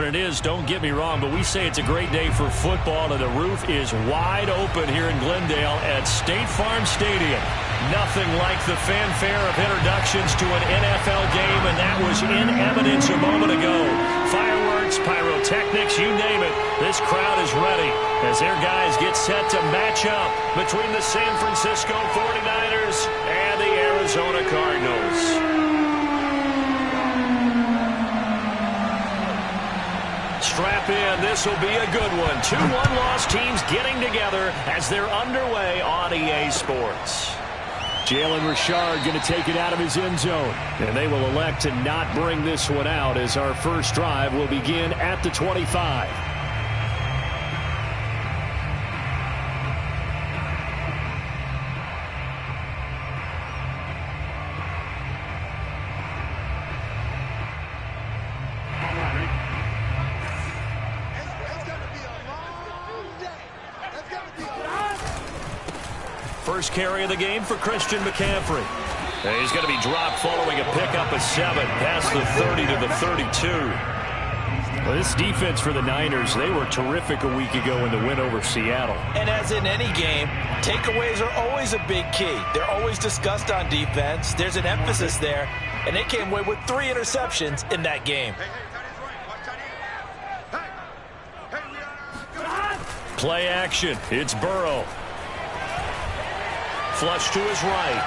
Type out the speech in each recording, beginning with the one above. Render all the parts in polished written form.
it is, don't get me wrong, but we say it's a great day for football, and the roof is wide open here in Glendale at State Farm Stadium. Nothing like the fanfare of introductions to an NFL game, and that was in evidence a moment ago. Fireworks, pyrotechnics, you name it, this crowd is ready as their guys get set to match up between the San Francisco 49ers and the Arizona Cardinals. Strap in, this will be a good one. 2 one-loss teams getting together as they're underway on EA Sports. Jalen Richard going to take it out of his end zone. And they will elect to not bring this one out as our first drive will begin at the 25. First carry of the game for Christian McCaffrey. And he's going to be dropped following a pickup of 7 past the 30 to the 32. Well, this defense for the Niners, they were terrific a week ago in the win over Seattle. And as in any game, takeaways are always a big key. They're always discussed on defense. There's an emphasis there, and they came away with 3 interceptions in that game. Play action. It's Burrow. Flush to his right.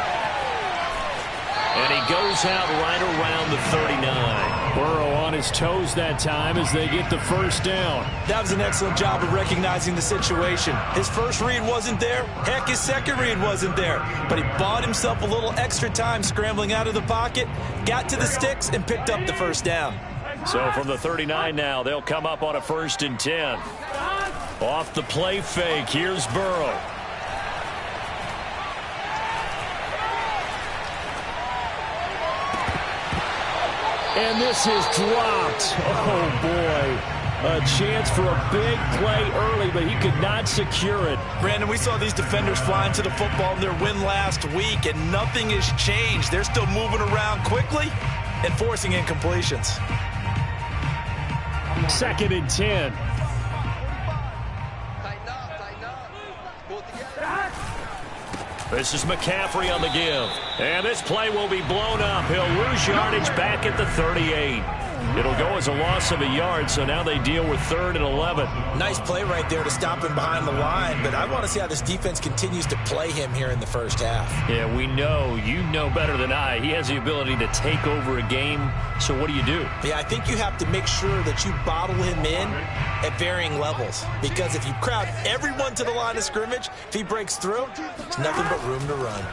And he goes out right around the 39. Burrow on his toes that time as they get the first down. That was an excellent job of recognizing the situation. His first read wasn't there. Heck, his second read wasn't there. But he bought himself a little extra time scrambling out of the pocket, got to the sticks, and picked up the first down. So from the 39 now, they'll come up on a 1st and 10. Off the play fake, here's Burrow. And this is dropped. Oh, boy. A chance for a big play early, but he could not secure it. Brandon, we saw these defenders fly into the football in their win last week, and nothing has changed. They're still moving around quickly and forcing incompletions. 2nd and 10. This is McCaffrey on the give. And this play will be blown up. He'll lose yardage back at the 38. It'll go as a loss of a yard, so now they deal with 3rd and 11. Nice play right there to stop him behind the line, but I want to see how this defense continues to play him here in the first half. Yeah, we know. You know better than I. He has the ability to take over a game, so what do you do? Yeah, I think you have to make sure that you bottle him in at varying levels, because if you crowd everyone to the line of scrimmage, if he breaks through, there's nothing but room to run.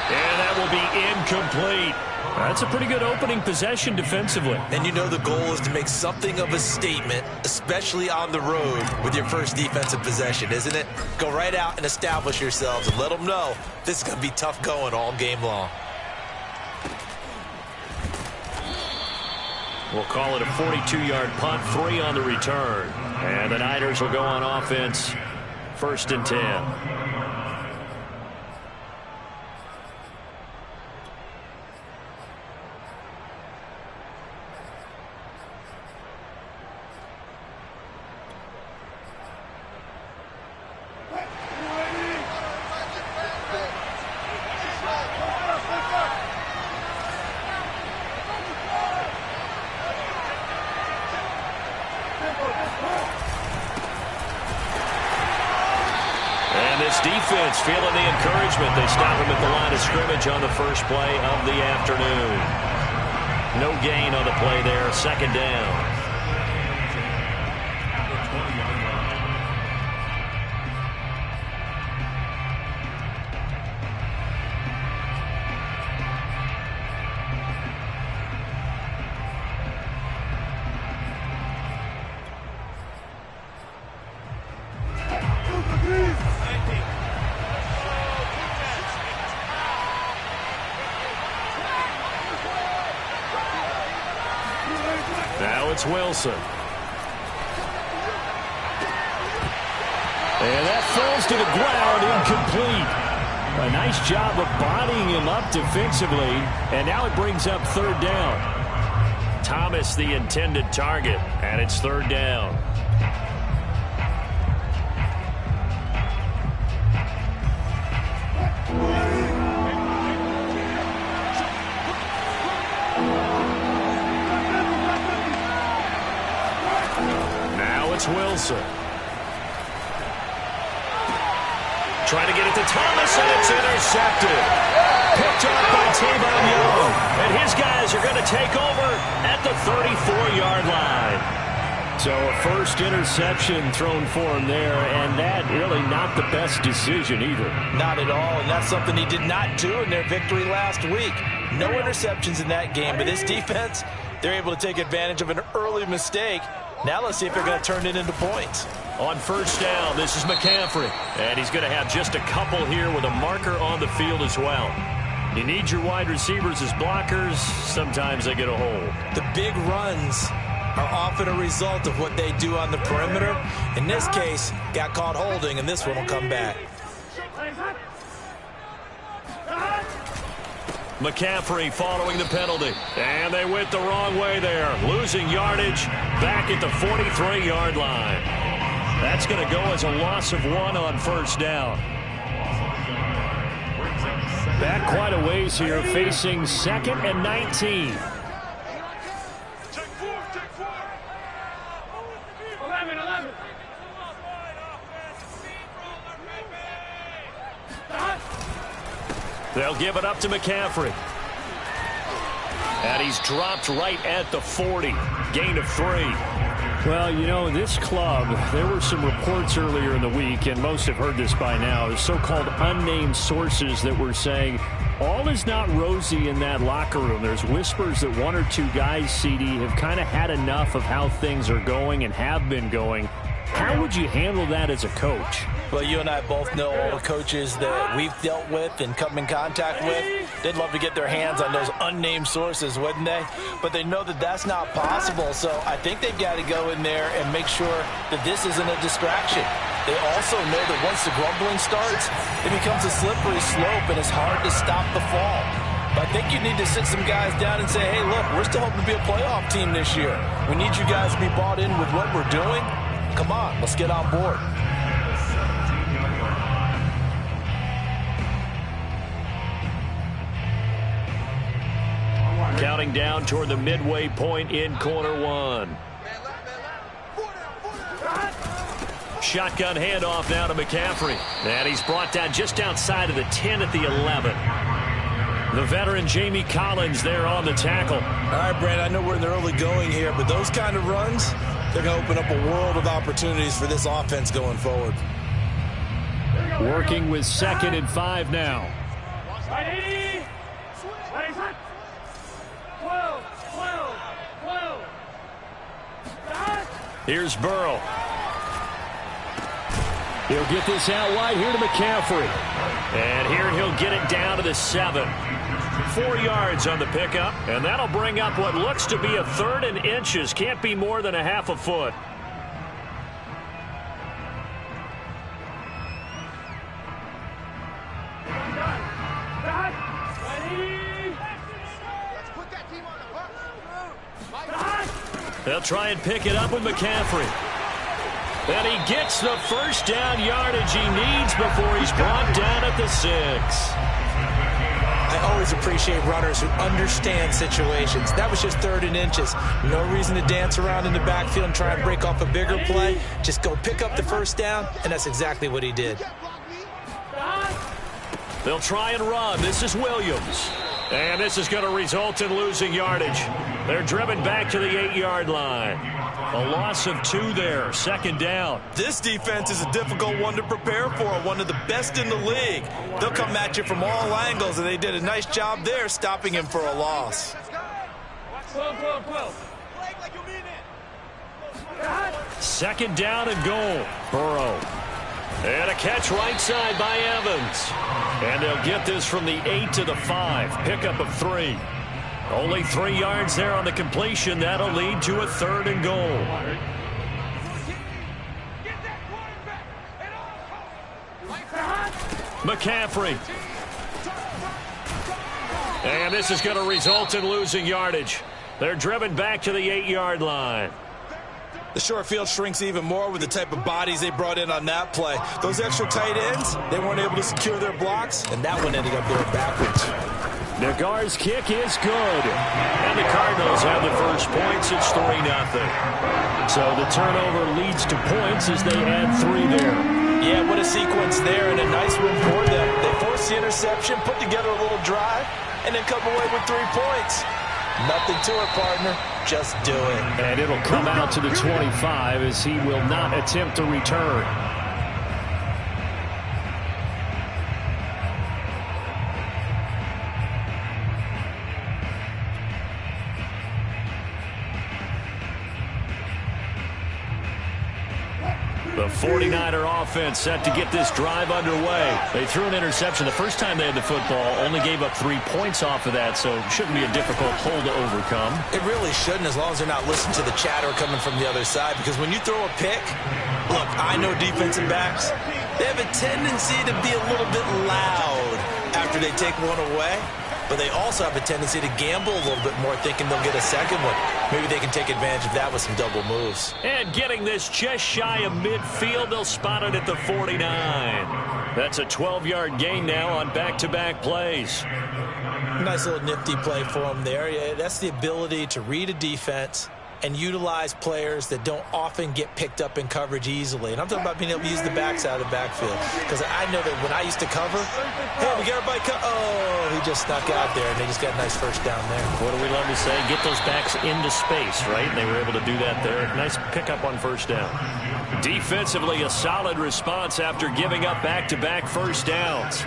And that will be incomplete. That's a pretty good opening possession defensively. And you know the goal is to make something of a statement, especially on the road with your first defensive possession, isn't it? Go right out and establish yourselves and let them know this is going to be tough going all game long. We'll call it a 42-yard punt, 3 on the return. And the Niners will go on offense, 1st and 10. Defense feeling the encouragement. They stop him at the line of scrimmage on the first play of the afternoon. No gain on the play there. 2nd down. Now it's Wilson. And that falls to the ground, incomplete. A nice job of bodying him up defensively, and now it brings up 3rd down. Thomas the intended target, and it's third down. Now it's Wilson. Trying to get it to Thomas, and it's intercepted. Picked off by Tavon Young. And his guys are going to take over at the 34-yard line. So a first interception thrown for him there, and that really not the best decision either. Not at all, and that's something he did not do in their victory last week. No interceptions in that game, but this defense, they're able to take advantage of an early mistake. Now let's see if they're going to turn it into points. On first down, this is McCaffrey. And he's going to have just a couple here with a marker on the field as well. You need your wide receivers as blockers. Sometimes they get a hold. The big runs are often a result of what they do on the perimeter. In this case, got caught holding, and this one will come back. McCaffrey following the penalty. And they went the wrong way there. Losing yardage back at the 43-yard line. That's going to go as a loss of 1 on first down. Back quite a ways here, facing 2nd and 19. They'll give it up to McCaffrey. And he's dropped right at the 40. Gain of 3. Well, you know, this club, there were some reports earlier in the week, and most have heard this by now, so-called unnamed sources that were saying all is not rosy in that locker room. There's whispers that 1 or 2 guys, CD, have kind of had enough of how things are going and have been going. How would you handle that as a coach? Well, you and I both know all the coaches that we've dealt with and come in contact with. They'd love to get their hands on those unnamed sources, wouldn't they? But they know that that's not possible, so I think they've got to go in there and make sure that this isn't a distraction. They also know that once the grumbling starts, it becomes a slippery slope, and it's hard to stop the fall. But I think you need to sit some guys down and say, hey, look, we're still hoping to be a playoff team this year. We need you guys to be bought in with what we're doing. Come on, let's get on board. Counting down toward the midway point in corner 1. Shotgun handoff now to McCaffrey. And he's brought down just outside of the 10 at the 11. The veteran Jamie Collins there on the tackle. All right, Brad, I know we're in the early going here, but those kind of runs, they're going to open up a world of opportunities for this offense going forward. Working with 2nd and 5 now. Here's Burrow. He'll get this out wide here to McCaffrey. And here he'll get it down to the 7. 4 yards on the pickup, and that'll bring up what looks to be a 3rd and inches. Can't be more than a half a foot. They'll try and pick it up with McCaffrey. And he gets the first down yardage he needs before he's brought down at the 6. I always appreciate runners who understand situations. That was just 3rd and inches. No reason to dance around in the backfield and try and break off a bigger play. Just go pick up the first down, and that's exactly what he did. They'll try and run. This is Williams. And this is going to result in losing yardage. They're driven back to the 8-yard line. A loss of 2 there, 2nd down. This defense is a difficult one to prepare for, one of the best in the league. They'll come at you from all angles, and they did a nice job there stopping him for a loss. 2nd down and goal. Burrow. And a catch right side by Evans. And they'll get this from the 8 to the 5. Pickup of 3. Only 3 yards there on the completion. That'll lead to a 3rd and goal. McCaffrey. And this is going to result in losing yardage. They're driven back to the 8-yard line. The short field shrinks even more with the type of bodies they brought in on that play. Those extra tight ends, they weren't able to secure their blocks, and that one ended up going backwards. Nagar's kick is good. And the Cardinals have the first points. It's 3-0. So the turnover leads to points as they add 3 there. Yeah, what a sequence there, and a nice win for them. They forced the interception, put together a little drive, and then come away with 3 points. Nothing to it, partner. Just do it. And it'll come out to the 25 as he will not attempt to return. The 49er offense set to get this drive underway. They threw an interception the first time they had the football, only gave up 3 points off of that, so it shouldn't be a difficult hole to overcome. It really shouldn't, as long as they're not listening to the chatter coming from the other side, because when you throw a pick, look, I know defensive backs, they have a tendency to be a little bit loud after they take one away. But they also have a tendency to gamble a little bit more, thinking they'll get a second one. Maybe they can take advantage of that with some double moves. And getting this just shy of midfield, they'll spot it at the 49. That's a 12-yard gain now on back-to-back plays. Nice little nifty play for them there. Yeah, that's the ability to read a defense and utilize players that don't often get picked up in coverage easily. And I'm talking about being able to use the backs out of the backfield. Because I know that when I used to cover, hey, we got everybody oh, he just snuck out there, and they just got a nice first down there. What do we love to say? Get those backs into space, right? And they were able to do that there. Nice pickup on first down. Defensively, a solid response after giving up back-to-back first downs.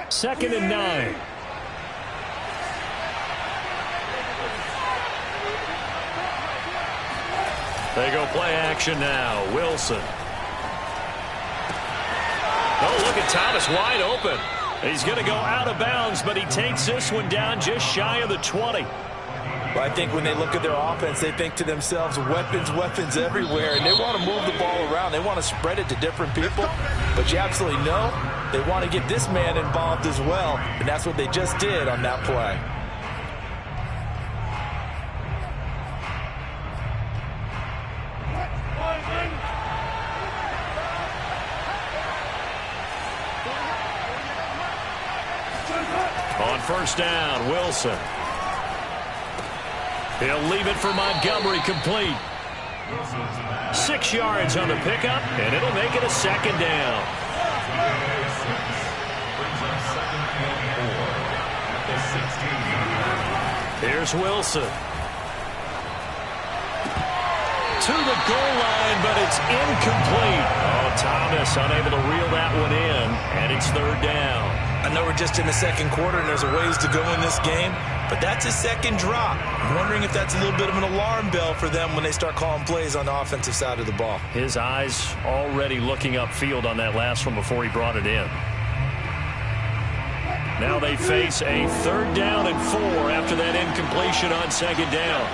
Second and 9. They go play action now. Wilson. Oh, look at Thomas wide open. He's going to go out of bounds, but he takes this one down just shy of the 20. Well, I think when they look at their offense, they think to themselves, weapons everywhere, and they want to move the ball around. They want to spread it to different people, but you absolutely know they want to get this man involved as well, and that's what they just did on that play. On first down, Wilson. He'll leave it for Montgomery, complete. 6 yards on the pickup, and it'll make it a second down. Here's Wilson. To the goal line, but it's incomplete. Oh, Thomas unable to reel that one in, and it's third down. I know we're just in the second quarter, and there's a ways to go in this game, but that's a second drop. I'm wondering if that's a little bit of an alarm bell for them when they start calling plays on the offensive side of the ball. His eyes already looking upfield on that last one before he brought it in. Now they face a third down and 4 after that incompletion on second down.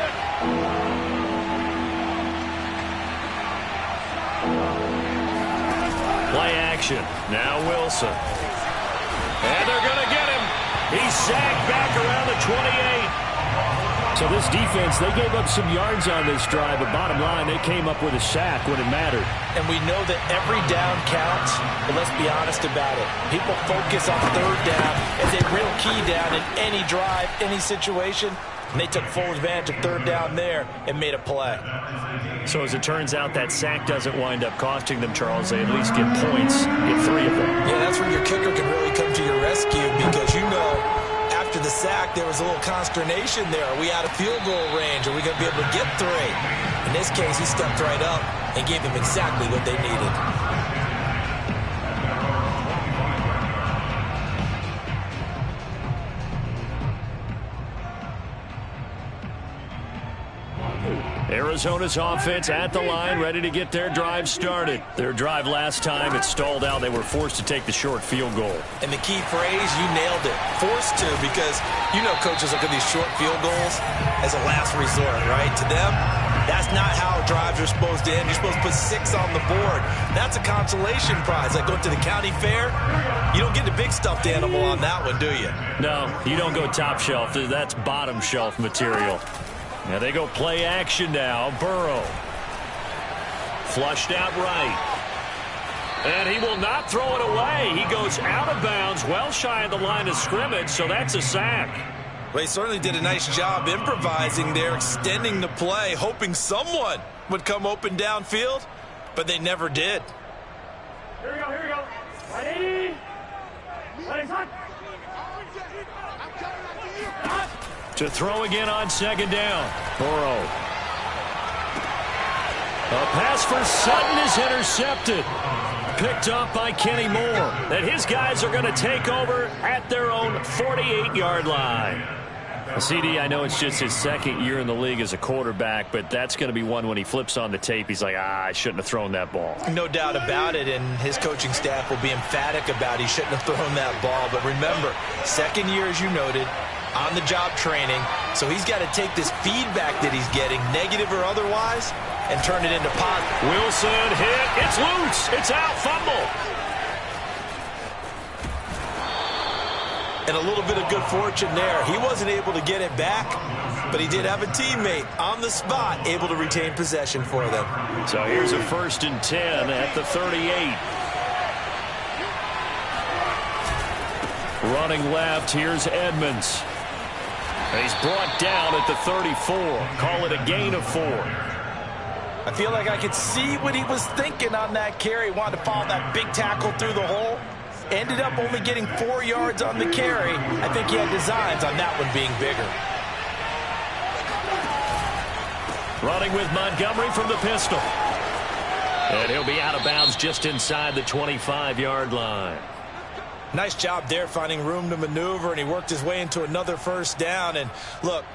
Play action. Now Wilson. And they're going to get him. He's sagged back around the 28. So this defense, they gave up some yards on this drive, but bottom line, they came up with a sack when it mattered. And we know that every down counts, but let's be honest about it. People focus on third down as a real key down in any drive, any situation. And they took full advantage of third down there and made a play. So as it turns out, that sack doesn't wind up costing them, Charles. They at least get points, get 3 of them. Yeah, that's when your kicker can really come to your rescue, because you know after the sack there was a little consternation there. Are we out of field goal range? Are we going to be able to get 3? In this case, he stepped right up and gave them exactly what they needed. Arizona's offense at the line, ready to get their drive started. Their drive last time, it stalled out. They were forced to take the short field goal. And the key phrase, you nailed it. Forced to, because you know coaches look at these short field goals as a last resort, right? To them, That's not how drives are supposed to end. You're supposed to put 6 on the board. That's a consolation prize. Like going to the county fair, you don't get the big stuffed animal on that one, do you? No, you don't go top shelf. That's bottom shelf material. Now they go play action now. Burrow. Flushed out right. And he will not throw it away. He goes out of bounds, well shy of the line of scrimmage, so that's a sack. Well, he certainly did a nice job improvising there, extending the play, hoping someone would come open downfield, but they never did. Here we go. Ready? To throw again on second down. Burrow. A pass for Sutton is intercepted. Picked up by Kenny Moore. And his guys are going to take over at their own 48-yard line. CD, I know it's just his second year in the league as a quarterback, but that's going to be one when he flips on the tape, he's like, I shouldn't have thrown that ball. No doubt about it, and his coaching staff will be emphatic about he shouldn't have thrown that ball. But remember, second year, as you noted, on-the-job training, so he's got to take this feedback that he's getting, negative or otherwise, and turn it into positive. Wilson hit. It's loose. It's out. Fumble. And a little bit of good fortune there. He wasn't able to get it back, but he did have a teammate on the spot able to retain possession for them. So here's a 1st and 10 at the 38. Running left, here's Edmonds. He's brought down at the 34. Call it a gain of 4. I feel like I could see what he was thinking on that carry. Wanted to follow that big tackle through the hole. Ended up only getting 4 yards on the carry. I think he had designs on that one being bigger. Running with Montgomery from the pistol. And he'll be out of bounds just inside the 25-yard line. Nice job there finding room to maneuver, and he worked his way into another 1st down. And look,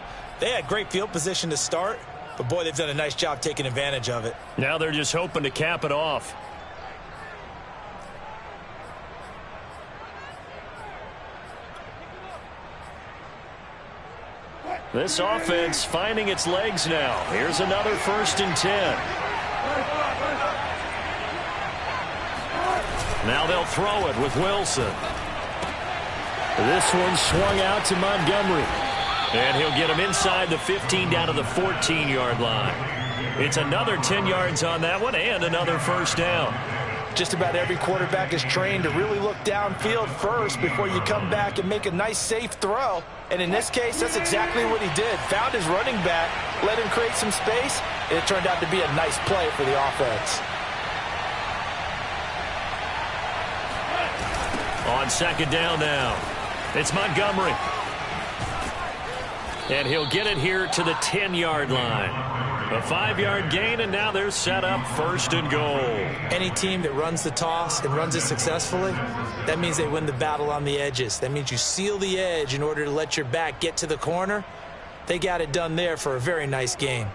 they had great field position to start, but boy, they've done a nice job taking advantage of it. Now they're just hoping to cap it off. This offense finding its legs now. Here's another 1st and 10. Now they'll throw it with Wilson. This one swung out to Montgomery. And he'll get him inside the 15 down to the 14-yard line. It's another 10 yards on that one and another 1st down. Just about every quarterback is trained to really look downfield first before you come back and make a nice, safe throw. And in this case, that's exactly what he did. Found his running back, let him create some space, and it turned out to be a nice play for the offense. On second down now, it's Montgomery. And he'll get it here to the 10-yard line. A 5-yard gain, and now they're set up 1st and goal. Any team that runs the toss and runs it successfully, that means they win the battle on the edges. That means you seal the edge in order to let your back get to the corner. They got it done there for a very nice game.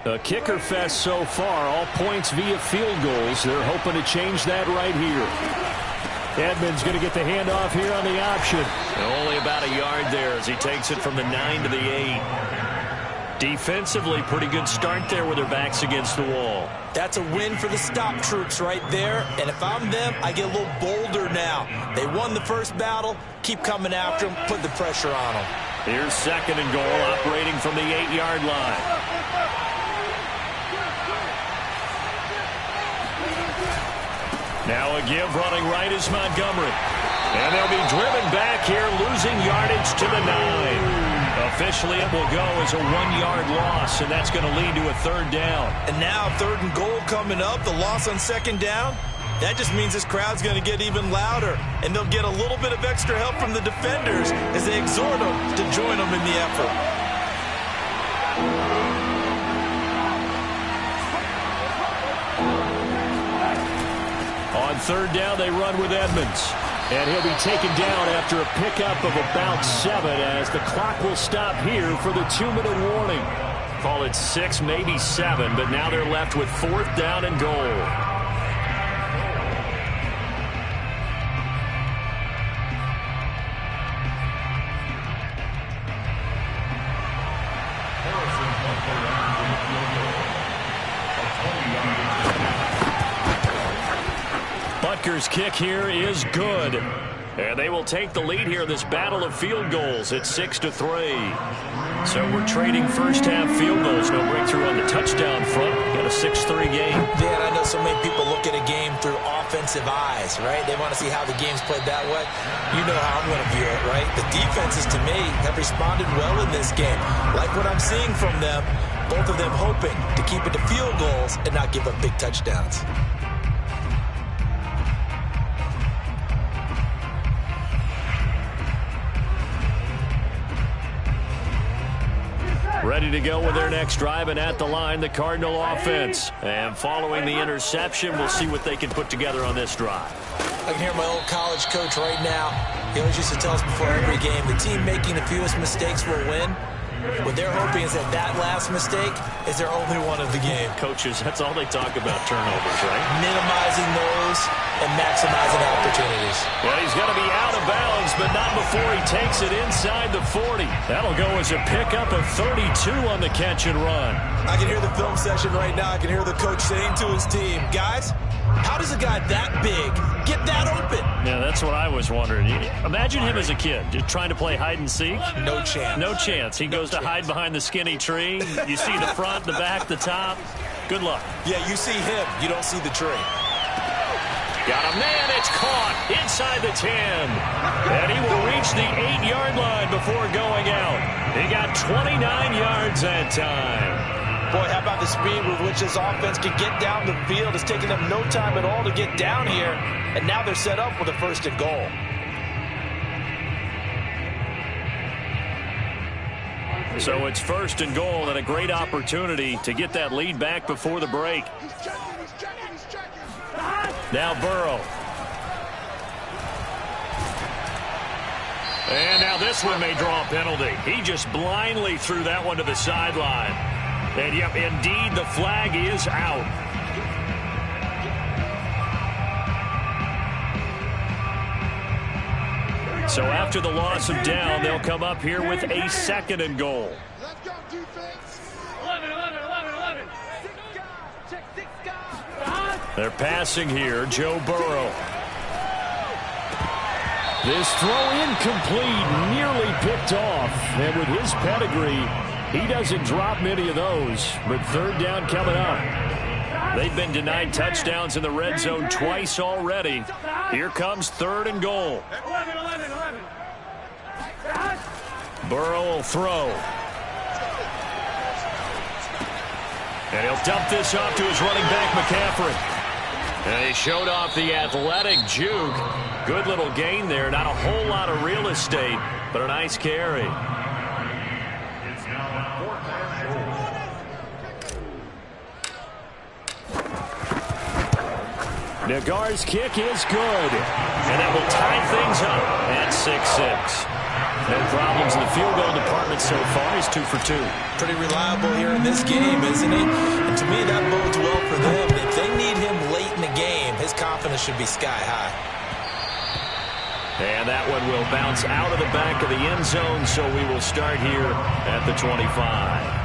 A kicker fest so far, all points via field goals. They're hoping to change that right here. Edmonds going to get the handoff here on the option. And only about a yard there as he takes it from the 9 to the 8. Defensively, pretty good start there with their backs against the wall. That's a win for the stop troops right there. And if I'm them, I get a little bolder now. They won the first battle. Keep coming after them. Put the pressure on them. Here's 2nd and goal, operating from the 8-yard line. Now a give running right is Montgomery. And they'll be driven back here, losing yardage to the 9. Officially, it will go as a 1-yard loss, and that's going to lead to a 3rd down. And now 3rd and goal coming up, the loss on 2nd down. That just means this crowd's going to get even louder, and they'll get a little bit of extra help from the defenders as they exhort them to join them in the effort. On 3rd down, they run with Edmonds. And he'll be taken down after a pickup of about 7 as the clock will stop here for the 2-minute warning. Call it 6, maybe 7, but now they're left with 4th down and goal. Butker's kick here is good. And they will take the lead here in this battle of field goals at 6-3. So we're trading first-half field goals. No breakthrough on the touchdown front. Got a 6-3 game. Yeah, and I know so many people look at a game through offensive eyes, right? They want to see how the game's played that way. You know how I'm going to view it, right? The defenses, to me, have responded well in this game. Like what I'm seeing from them, both of them hoping to keep it to field goals and not give up big touchdowns. Ready to go with their next drive, and at the line, the Cardinal offense. And following the interception, we'll see what they can put together on this drive. I can hear my old college coach right now. He always used to tell us before every game, the team making the fewest mistakes will win. What they're hoping is that last mistake is their only one of the game. Coaches, that's all they talk about, turnovers, right? Minimizing those and maximizing opportunities. Well, he's going to be out of bounds, but not before he takes it inside the 40. That'll go as a pickup of 32 on the catch and run. I can hear the film session right now. I can hear the coach saying to his team, guys, how does a guy that big get that open? Yeah, that's what I was wondering. Imagine him as a kid, just trying to play hide and seek. No chance. No chance. He goes to hide behind the skinny tree. You see the front, the back, the top. Good luck. Yeah, you see him. You don't see the tree. Got a man. It's caught inside the 10. And he will reach the 8-yard line before going out. He got 29 yards that time. Boy, how about the speed with which this offense can get down the field? It's taking them no time at all to get down here. And now they're set up with a 1st and goal. So it's 1st and goal and a great opportunity to get that lead back before the break. Now Burrow. And now this one may draw a penalty. He just blindly threw that one to the sideline. And, yep, indeed, the flag is out. So after the loss of down, they'll come up here with a 2nd and goal. Let's go, defense. 11, 11, 11, 11. Check 6 guys. They're passing here, Joe Burrow. This throw incomplete, nearly picked off. And with his pedigree, he doesn't drop many of those, but 3rd down coming up. They've been denied touchdowns in the red zone twice already. Here comes 3rd and goal. 11, 11, 11. Burrow will throw. And he'll dump this off to his running back, McCaffrey. And he showed off the athletic juke. Good little gain there. Not a whole lot of real estate, but a nice carry. Nagar's kick is good. And that will tie things up at 6-6. No problems in the field goal department so far. He's 2 for 2. Pretty reliable here in this game, isn't he? And to me, that bodes well for them. If they need him late in the game, his confidence should be sky high. And that one will bounce out of the back of the end zone, so we will start here at the 25.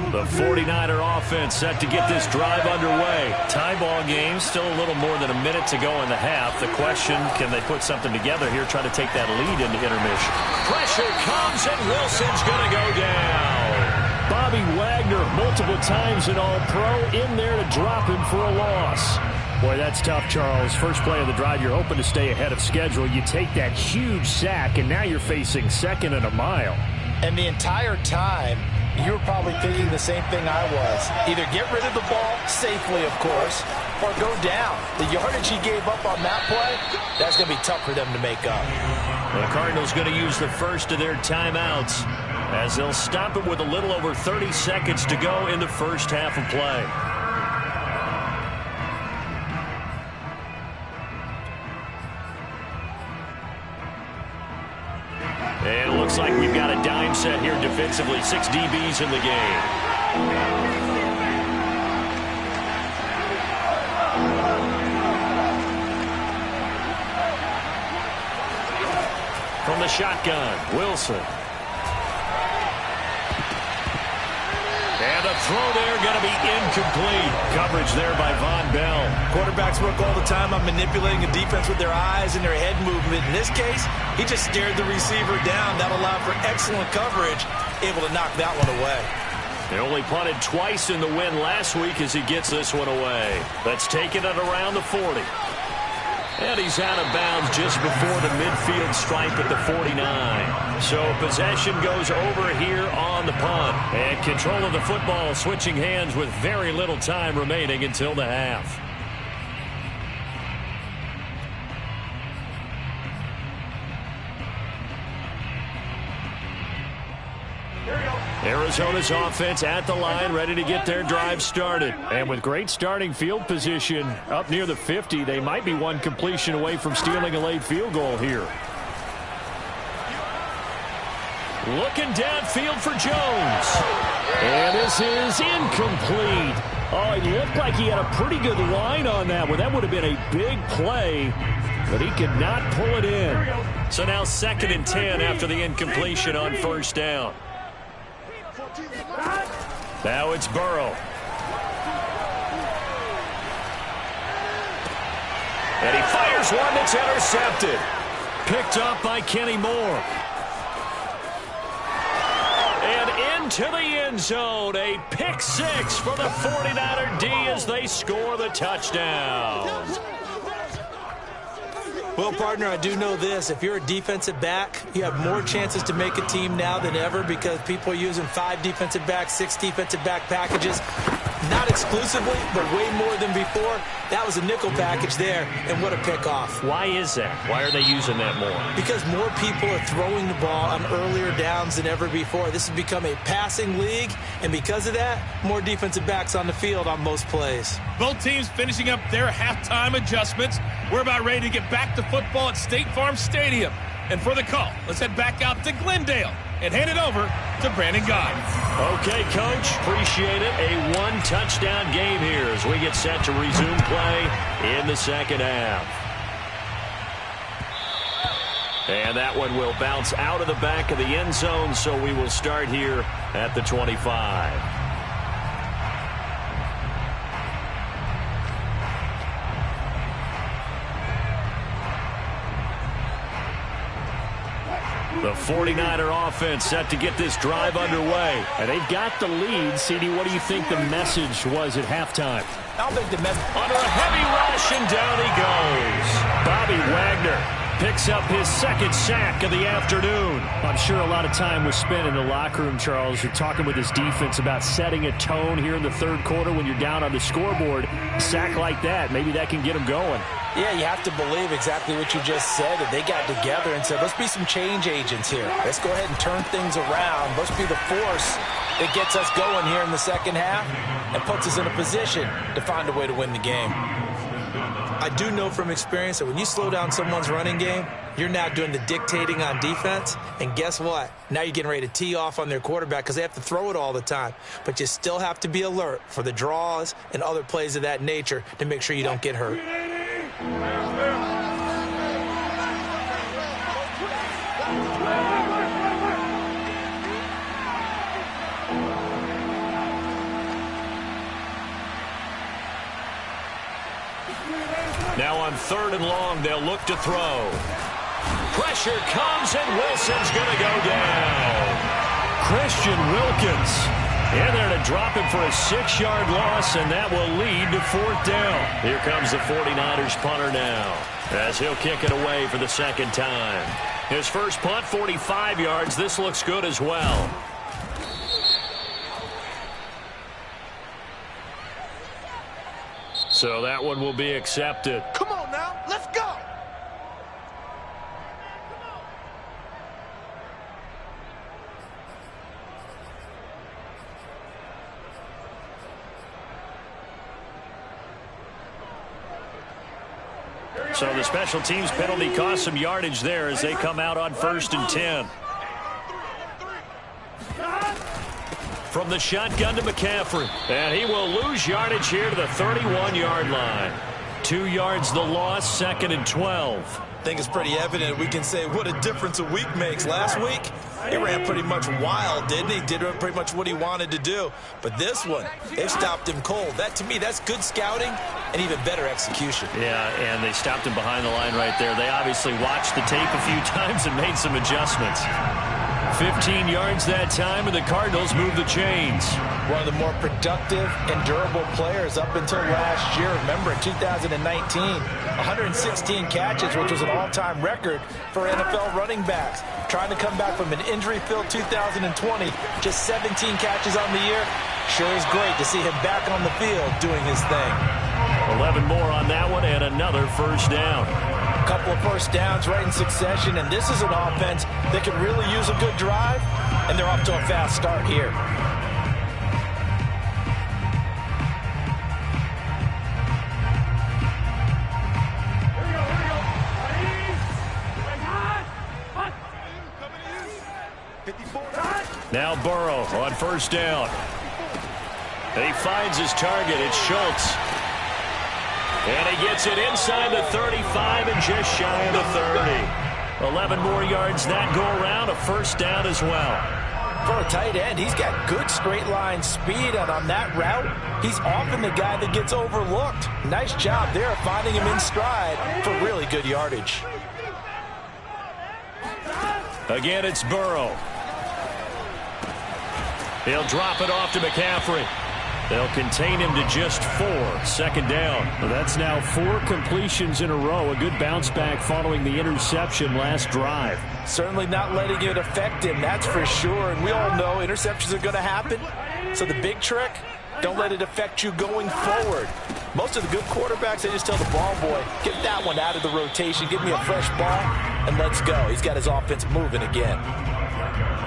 The 49er offense set to get this drive underway. Tie ball game, still a little more than a minute to go in the half. The question, can they put something together here, try to take that lead into intermission? Pressure comes, and Wilson's going to go down. Bobby Wagner, multiple times an All-Pro, in there to drop him for a loss. Boy, that's tough, Charles. First play of the drive, you're hoping to stay ahead of schedule. You take that huge sack, and now you're facing 2nd and a mile. And the entire time, you were probably thinking the same thing I was. Either get rid of the ball, safely of course, or go down. The yardage he gave up on that play, that's going to be tough for them to make up. The Cardinals going to use the first of their timeouts as they'll stop it with a little over 30 seconds to go in the first half of play. And it looks like we've got a dime set here defensively. 6 DBs in the game. From the shotgun, Wilson. And the throw there going to be incomplete. Coverage there by Von Bell. Quarterbacks work all the time on manipulating a defense with their eyes and their head movement. In this case, he just stared the receiver down. That allowed for excellent coverage, able to knock that one away. They only punted twice in the win last week as he gets this one away. That's taking it around the 40. And he's out of bounds just before the midfield stripe at the 49. So possession goes over here on the punt. And control of the football switching hands with very little time remaining until the half. Arizona's offense at the line, ready to get their drive started. And with great starting field position up near the 50, they might be one completion away from stealing a late field goal here. Looking downfield for Jones. And this is incomplete. Oh, it looked like he had a pretty good line on that one. That would have been a big play, but he could not pull it in. So now 2nd and 10 after the incompletion on first down. Now it's Burrow. And he fires one that's intercepted. Picked up by Kenny Moore. And into the end zone. A pick 6 for the 49er D as they score the touchdown. Well, partner, I do know this. If you're a defensive back, you have more chances to make a team now than ever because people are using 5 defensive backs, 6 defensive back packages. Not exclusively, but way more than before. That was a nickel package there, and what a pickoff. Why is that? Why are they using that more? Because more people are throwing the ball on earlier downs than ever before. This has become a passing league, and because of that, more defensive backs on the field on most plays. Both teams finishing up their halftime adjustments. We're about ready to get back to football at State Farm Stadium. And for the call, let's head back out to Glendale and hand it over to Brandon Guy. Okay, Coach, appreciate it. A 1-touchdown game here as we get set to resume play in the second half. And that one will bounce out of the back of the end zone, so we will start here at the 25. The 49er offense set to get this drive underway. And they've got the lead. CD, what do you think the message was at halftime? I don't think the message... Under a heavy rush, and down he goes. Bobby Wagner picks up his 2nd sack of the afternoon. I'm sure a lot of time was spent in the locker room, Charles. You're talking with his defense about setting a tone here in the 3rd quarter when you're down on the scoreboard. A sack like that, maybe that can get him going. Yeah, you have to believe exactly what you just said, that they got together and said, let's be some change agents here. Let's go ahead and turn things around. Let's be the force that gets us going here in the second half and puts us in a position to find a way to win the game. I do know from experience that when you slow down someone's running game, you're now doing the dictating on defense. And guess what? Now you're getting ready to tee off on their quarterback because they have to throw it all the time. But you still have to be alert for the draws and other plays of that nature to make sure you don't get hurt. Now on 3rd and long, they'll look to throw. Pressure comes, and Wilson's going to go down. Christian Wilkins in there to drop him for a 6-yard loss, and that will lead to 4th down. Here comes the 49ers punter now as he'll kick it away for the 2nd time. His first punt, 45 yards. This looks good as well. So that one will be accepted. Come on now, let's go. So the special teams penalty cost some yardage there as they come out on 1st and 10. From the shotgun to McCaffrey. And he will lose yardage here to the 31-yard line. 2 yards the loss, 2nd and 12. I think it's pretty evident we can say what a difference a week makes. Last week, he ran pretty much wild, didn't he? Did pretty much what he wanted to do. But this one, they've stopped him cold. That, to me, that's good scouting and even better execution. Yeah, and they stopped him behind the line right there. They obviously watched the tape a few times and made some adjustments. 15 yards that time, and the Cardinals move the chains. One of the more productive and durable players up until last year. Remember, in 2019, 116 catches, which was an all-time record for NFL running backs. Trying to come back from an injury-filled 2020, just 17 catches on the year. Sure is great to see him back on the field doing his thing. 11 more on that one, and another first down. A couple of first downs right in succession, and this is an offense that can really use a good drive, and they're off to a fast start here. Now Burrow on first down. He finds his target. It's Schultz. And he gets it inside the 35 and just shy of the 30. 11 more yards that go around. A first down as well. For a tight end, he's got good straight line speed, and on that route, he's often the guy that gets overlooked. Nice job there finding him in stride for really good yardage. Again, it's Burrow. He'll drop it off to McCaffrey. They'll contain him to just 4. Second down. Well, that's now 4 completions in a row. A good bounce back following the interception last drive. Certainly not letting it affect him, that's for sure. And we all know interceptions are going to happen. So the big trick, don't let it affect you going forward. Most of the good quarterbacks, they just tell the ball boy, get that one out of the rotation, give me a fresh ball, and let's go. He's got his offense moving again.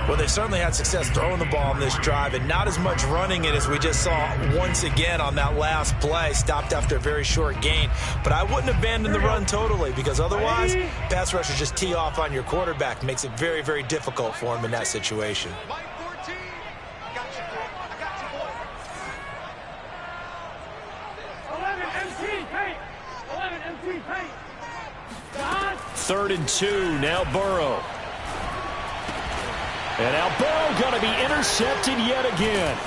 Well, they certainly had success throwing the ball on this drive, and not as much running it as we just saw once again on that last play. Stopped after a very short gain. But I wouldn't abandon the run totally, because otherwise, pass rushers just tee off on your quarterback. Makes it very, very difficult for him in that situation. Third and 2. Now Burrow. And now Burrow going to be intercepted yet again.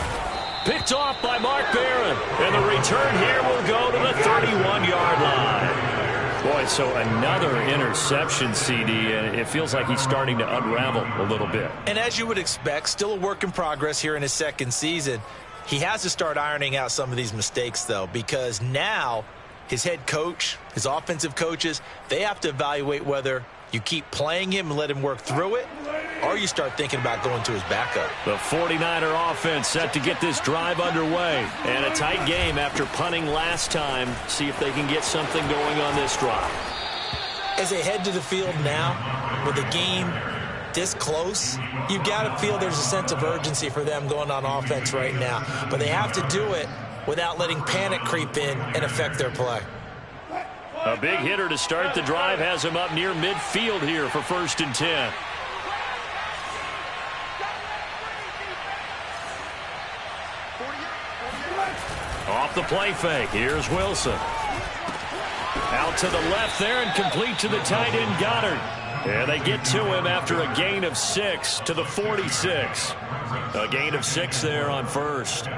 Picked off by Mark Barron. And the return here will go to the 31-yard line. Boy, so another interception, CD, and it feels like he's starting to unravel a little bit. And as you would expect, still a work in progress here in his second season. He has to start ironing out some of these mistakes, though, because now his head coach, his offensive coaches, they have to evaluate whether you keep playing him and let him work through it, or you start thinking about going to his backup. The 49er offense set to get this drive underway. And a tight game after punting last time. See if they can get something going on this drive. As they head to the field now, with the game this close, you've got to feel there's a sense of urgency for them going on offense right now. But they have to do it without letting panic creep in and affect their play. A big hitter to start the drive has him up near midfield here for 1st and 10. Off the play fake. Here's Wilson. Out to the left there and complete to the tight end Goddard. And they get to him after a gain of 6 to the 46. A gain of 6 there on first.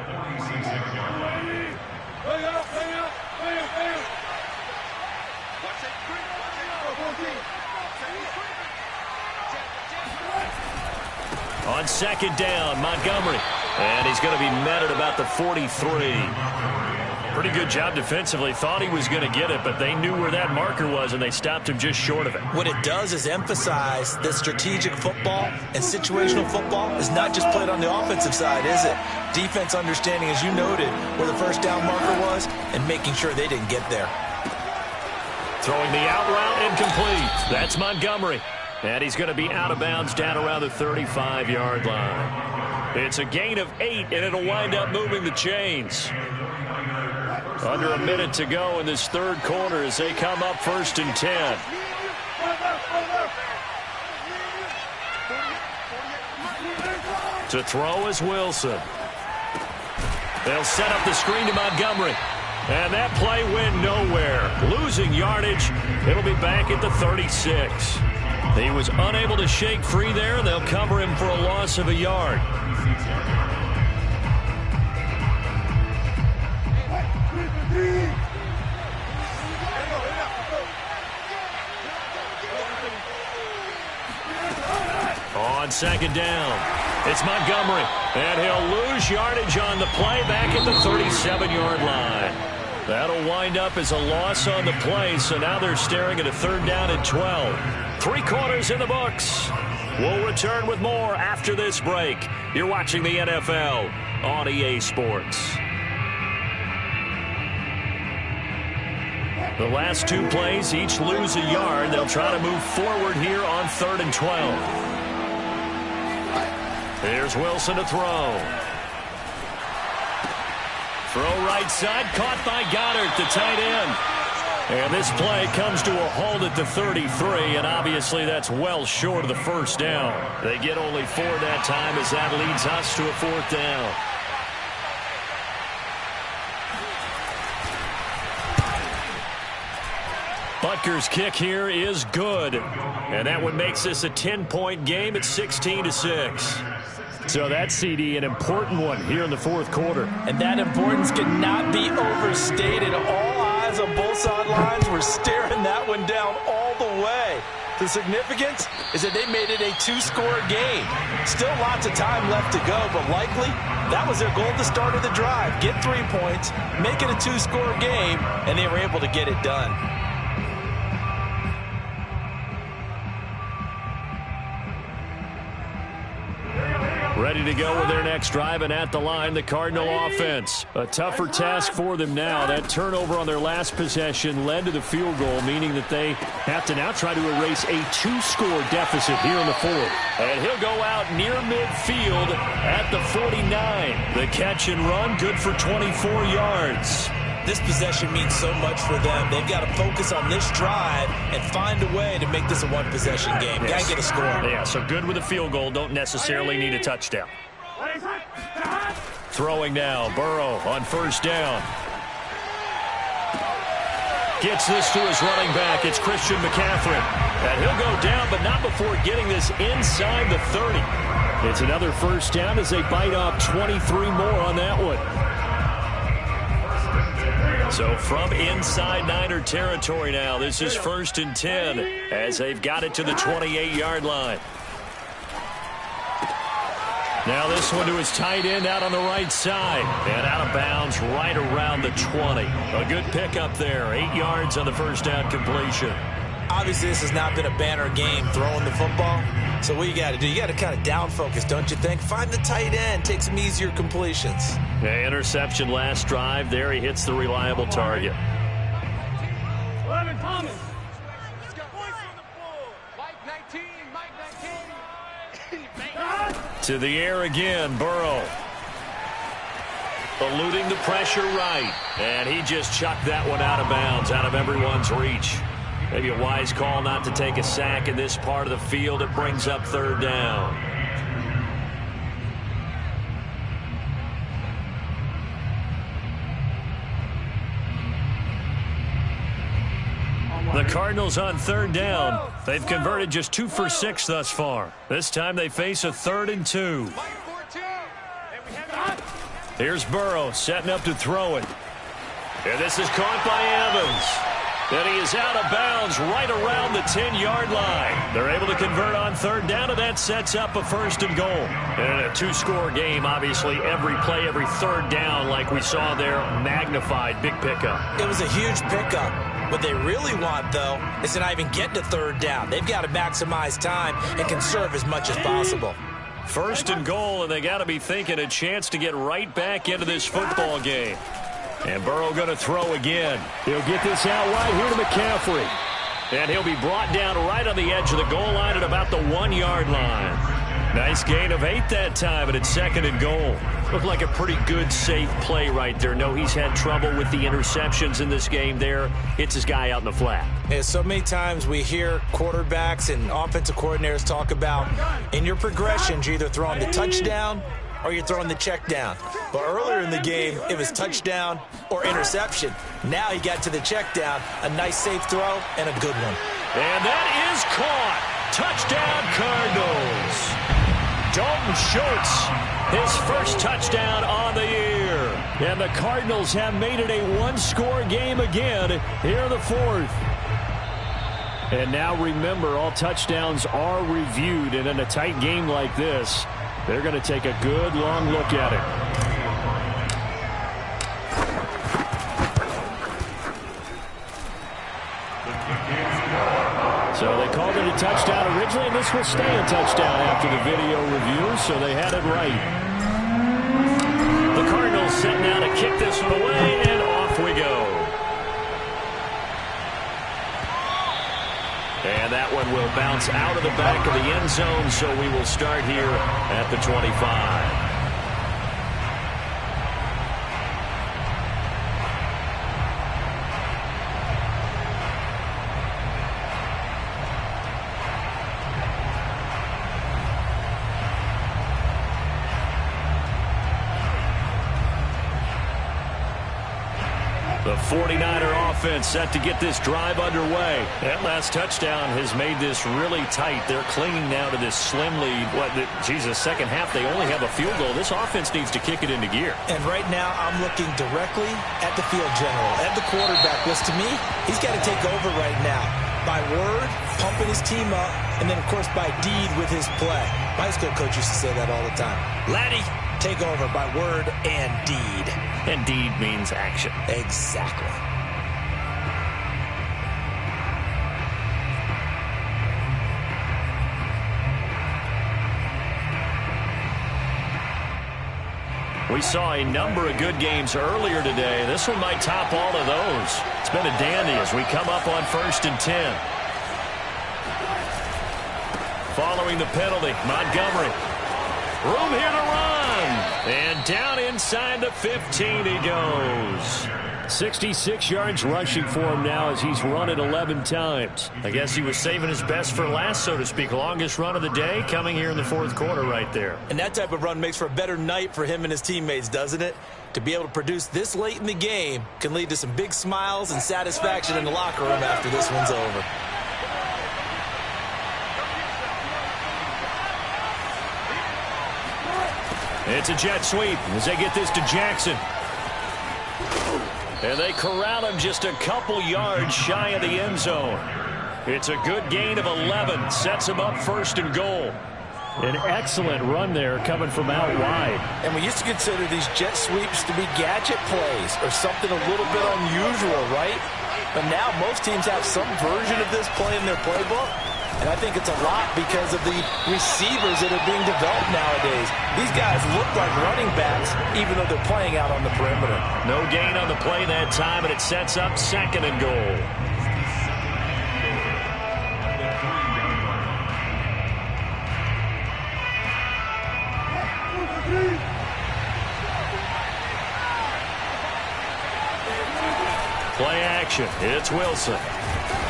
On second down, Montgomery. And he's going to be met at about the 43. Pretty good job defensively. Thought he was going to get it, but they knew where that marker was, and they stopped him just short of it. What it does is emphasize that strategic football and situational football is not just played on the offensive side, is it? Defense understanding, as you noted, where the first down marker was and making sure they didn't get there. Throwing the out route incomplete. That's Montgomery. And he's going to be out of bounds down around the 35-yard line. It's a gain of 8, and it'll wind up moving the chains. Under a minute to go in this third quarter as they come up 1st and 10. To throw is Wilson. They'll set up the screen to Montgomery. And that play went nowhere. Losing yardage. It'll be back at the 36. He was unable to shake free there. They'll cover him for a loss of a yard. On second down, it's Montgomery, and he'll lose yardage on the play back at the 37-yard line. That'll wind up as a loss on the play, so now they're staring at a 3rd down and 12. 3 quarters in the books. We'll return with more after this break. You're watching the NFL on EA Sports. The last 2 plays each lose a yard. They'll try to move forward here on 3rd and 12. Here's Wilson to throw. Throw right side, caught by Goddard, the tight end. And this play comes to a halt at the 33, and obviously that's well short of the 1st down. They get only 4 that time as that leads us to a 4th down. Butker's kick here is good. And that one makes this a 10-point game at 16-6. So that, CD, an important one here in the 4th quarter. And that importance cannot be overstated. All eyes on both sidelines were staring that one down all the way. The significance is that they made it a 2-score game. Still lots of time left to go, but likely that was their goal at the start of the drive. Get 3 points, make it a 2-score game, and they were able to get it done. Ready to go with their next drive, and at the line, the Cardinal offense. A tougher task for them now. That turnover on their last possession led to the field goal, meaning that they have to now try to erase a 2-score deficit here in the 4th. And he'll go out near midfield at the 49. The catch and run, good for 24 yards. This possession means so much for them. They've got to focus on this drive and find a way to make this a 1-possession game. Yes. Got to get a score. Yeah, so good with a field goal. Don't necessarily need a touchdown. Throwing now, Burrow on 1st down. Gets this to his running back. It's Christian McCaffrey. And he'll go down, but not before getting this inside the 30. It's another 1st down as they bite off 23 more on that one. So from inside Niner territory now, this is 1st and 10 as they've got it to the 28-yard line. Now this one to his tight end out on the right side. And out of bounds right around the 20. A good pickup there. 8 yards on the 1st down completion. Obviously, this has not been a banner game throwing the football. So what you got to do, you got to kind of down focus, don't you think? Find the tight end, take some easier completions. Yeah, interception last drive. There he hits the reliable target. 11 Thomas. Let's go. Mike 19, Mike 19. To the air again, Burrow. Eluding the pressure right. And he just chucked that one out of bounds, out of everyone's reach. Maybe a wise call not to take a sack in this part of the field. It brings up 3rd down. The Cardinals on 3rd down. They've converted just 2 for 6 thus far. This time they face a 3rd and 2. Here's Burrow setting up to throw it. And this is caught by Evans. And he is out of bounds right around the 10-yard line. They're able to convert on 3rd down, and that sets up a 1st and goal. And a 2-score game, obviously, every play, every 3rd down, like we saw there, magnified. Big pickup. It was a huge pickup. What they really want, though, is to not even get to 3rd down. They've got to maximize time and conserve as much as possible. 1st and goal, and they got to be thinking a chance to get right back into this football game. And Burrow going to throw again. He'll get this out wide here to McCaffrey. And he'll be brought down right on the edge of the goal line at about the 1-yard line. Nice gain of 8 that time, and it's 2nd and goal. Looked like a pretty good, safe play right there. No, he's had trouble with the interceptions in this game there. Hits his guy out in the flat. Yeah, so many times we hear quarterbacks and offensive coordinators talk about in your progressions, you're either throwing the touchdown or you're throwing the check down. But earlier in the game, it was touchdown or interception. Now he got to the check down, a nice safe throw, and a good one. And that is caught. Touchdown, Cardinals. Dalton Schultz, his first touchdown on the year. And the Cardinals have made it a one-score game again here in the fourth. And now remember, all touchdowns are reviewed, and in a tight game like this, they're going to take a good long look at it. So they called it a touchdown originally, and this will stay a touchdown after the video review, so they had it right. The Cardinals set now to kick this one away, and off we go. And that one will bounce out of the back of the end zone, so we will start here at the 25. The 49er offense set to get this drive underway. That last touchdown has made this really tight. They're clinging now to this slim lead. Second half, they only have a field goal. This offense needs to kick it into gear. And right now, I'm looking directly at the field general, at the quarterback. Because to me, he's got to take over right now. By word, pumping his team up, and then, of course, by deed with his play. My high school coach used to say that all the time. Laddie, take over by word and deed. And deed means action. Exactly. We saw a number of good games earlier today. This one might top all of those. It's been a dandy as we come up on 1st and 10. Following the penalty, Montgomery. Room here to run. And down inside the 15 he goes. 66 yards rushing for him now as he's run it 11 times. I guess he was saving his best for last, so to speak. Longest run of the day coming here in the fourth quarter right there. And that type of run makes for a better night for him and his teammates, doesn't it? To be able to produce this late in the game can lead to some big smiles and satisfaction in the locker room after this one's over. It's a jet sweep as they get this to Jackson. And they corral him just a couple yards shy of the end zone. It's a good gain of 11. Sets him up 1st and goal. An excellent run there coming from out wide. And we used to consider these jet sweeps to be gadget plays or something a little bit unusual, right? But now most teams have some version of this play in their playbook. And I think it's a lot because of the receivers that are being developed nowadays. These guys look like running backs even though they're playing out on the perimeter. No gain on the play that time, and it sets up 2nd and goal. Play action. It's Wilson.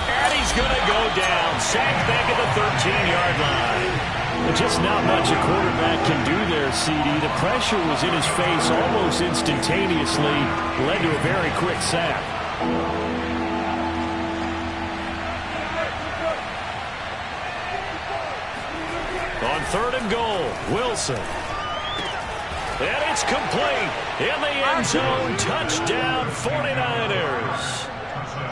And he's going to go down. Sacked back at the 13-yard line. Just not much a quarterback can do there, CD. The pressure was in his face almost instantaneously. Led to a very quick sack. On 3rd and goal, Wilson. And it's complete. In the end zone, touchdown 49ers.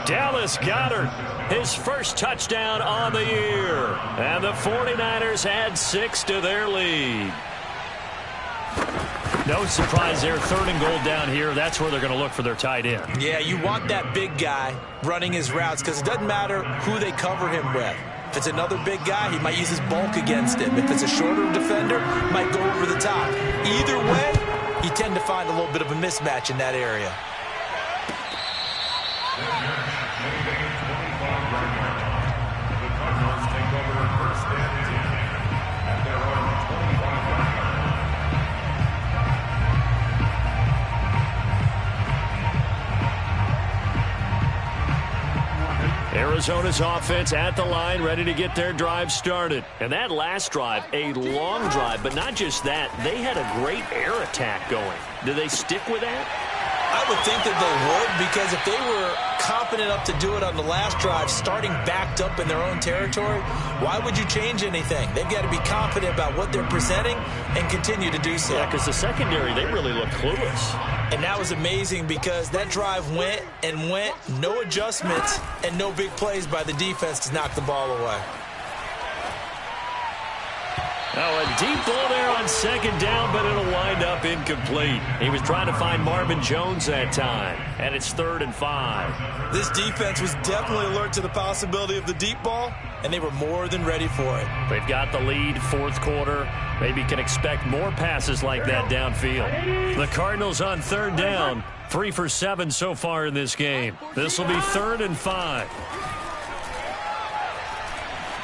Dallas Goedert, his first touchdown on the year. And the 49ers add 6 to their lead. No surprise there, 3rd and goal down here. That's where they're going to look for their tight end. Yeah, you want that big guy running his routes because it doesn't matter who they cover him with. If it's another big guy, he might use his bulk against him. If it's a shorter defender, he might go over the top. Either way, you tend to find a little bit of a mismatch in that area. Arizona's offense at the line, ready to get their drive started. And that last drive, a long drive, but not just that. They had a great air attack going. Do they stick with that? I would think that they would, because if they were confident enough to do it on the last drive, starting backed up in their own territory, why would you change anything? They've got to be confident about what they're presenting and continue to do so. Yeah, because the secondary, they really look clueless. And that was amazing because that drive went and went, no adjustments, and no big plays by the defense to knock the ball away. Oh, a deep ball there on second down, but it'll wind up incomplete. He was trying to find Marvin Jones that time, and it's 3rd and 5. This defense was definitely alert to the possibility of the deep ball, and they were more than ready for it. They've got the lead, 4th quarter. Maybe can expect more passes like that downfield. The Cardinals on 3rd down, 3 for 7 so far in this game. This will be 3rd and 5.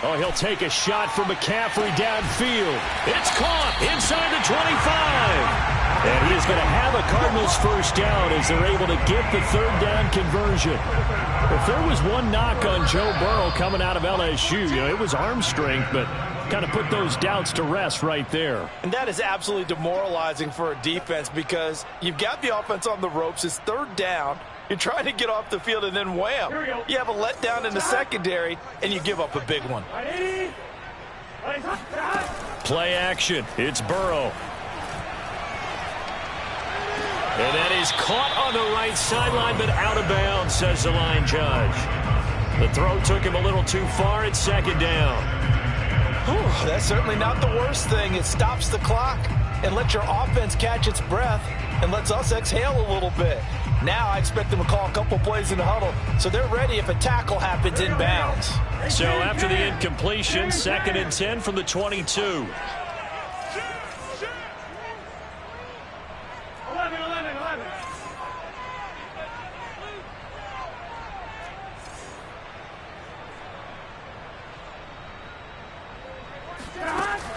Oh, he'll take a shot from McCaffrey downfield. It's caught inside the 25. And he is going to have a Cardinals first down as they're able to get the 3rd down conversion. If there was one knock on Joe Burrow coming out of LSU, it was arm strength, but kind of put those doubts to rest right there. And that is absolutely demoralizing for a defense because you've got the offense on the ropes. It's 3rd down. You're trying to get off the field, and then wham, you have a letdown in the secondary, and you give up a big one. Play action. It's Burrow. And that is caught on the right sideline, but out of bounds, says the line judge. The throw took him a little too far. It's 2nd down. Whew, that's certainly not the worst thing. It stops the clock and lets your offense catch its breath and lets us exhale a little bit. Now I expect them to call a couple plays in the huddle, so they're ready if a tackle happens inbounds. So after the incompletion, 2nd and 10 from the 22. 11.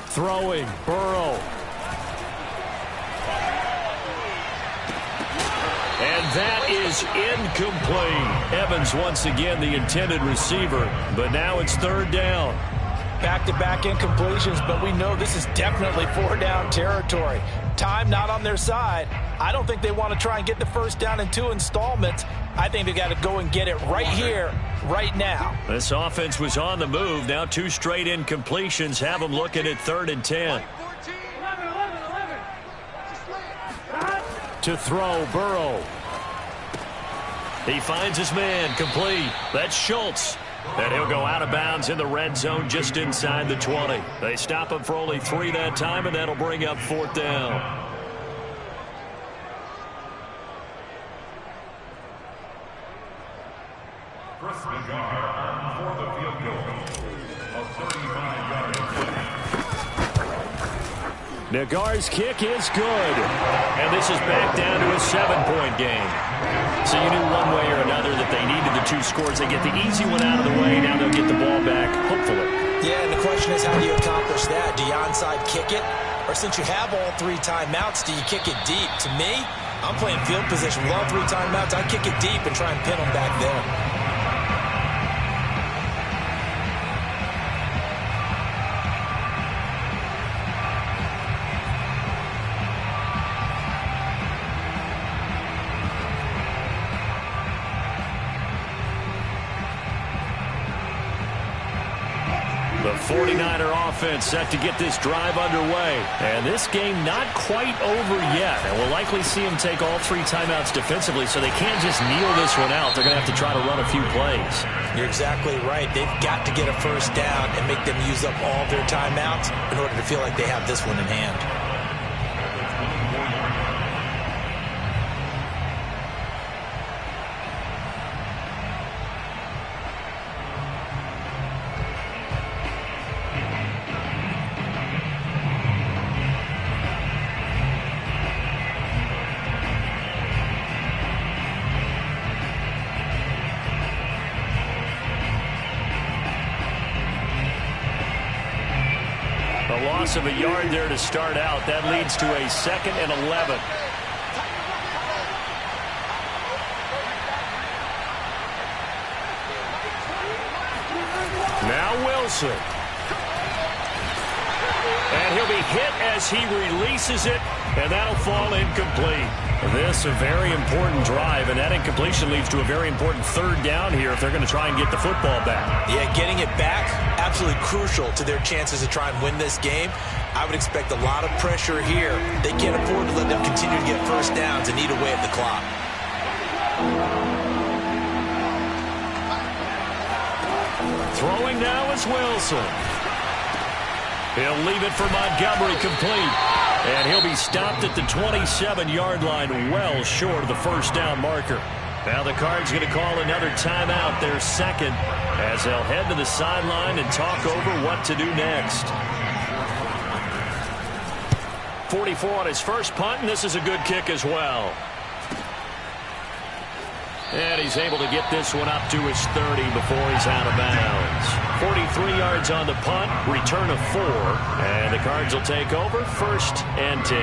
Throwing, Burrow. And that is incomplete. Evans once again the intended receiver, but now it's 3rd down. Back-to-back incompletions, but we know this is definitely 4th-down territory. Time not on their side. I don't think they want to try and get the first down in 2 installments. I think they got to go and get it right here, right now. This offense was on the move. Now 2 straight incompletions have them looking at 3rd and 10. 11. To throw, Burrow. He finds his man, complete. That's Schultz. And he'll go out of bounds in the red zone just inside the 20. They stop him for only 3 that time, and that'll bring up 4th down. Nagar's kick is good. And this is back down to a 7-point game. So you knew one way or another that they needed the 2 scores. They get the easy one out of the way. Now they'll get the ball back, hopefully. Yeah, and the question is, how do you accomplish that? Do you onside kick it? Or since you have all 3 timeouts, do you kick it deep? To me, I'm playing field position with all 3 timeouts. I kick it deep and try and pin them back there. The 49er offense set to get this drive underway. And this game not quite over yet. And we'll likely see them take all 3 timeouts defensively, so they can't just kneel this one out. They're going to have to try to run a few plays. You're exactly right. They've got to get a first down and make them use up all their timeouts in order to feel like they have this one in hand. A loss of a yard there to start out. That leads to a 2nd and 11. Now Wilson. And he'll be hit as he releases it, and that'll fall incomplete. This a very important drive, and that incompletion leads to a very important third down here if they're going to try and get the football back. Yeah, getting it back, absolutely crucial to their chances to try and win this game. I would expect a lot of pressure here. They can't afford to let them continue to get first downs and eat away at the clock. Throwing now is Wilson. He'll leave it for Montgomery complete. And he'll be stopped at the 27-yard line, well short of the first down marker. Now the Cards going to call another timeout, their second, as they'll head to the sideline and talk over what to do next. 44 on his first punt, and this is a good kick as well. And he's able to get this one up to his 30 before he's out of bounds. 43 yards on the punt, return of 4, and the Cards will take over, first and 10.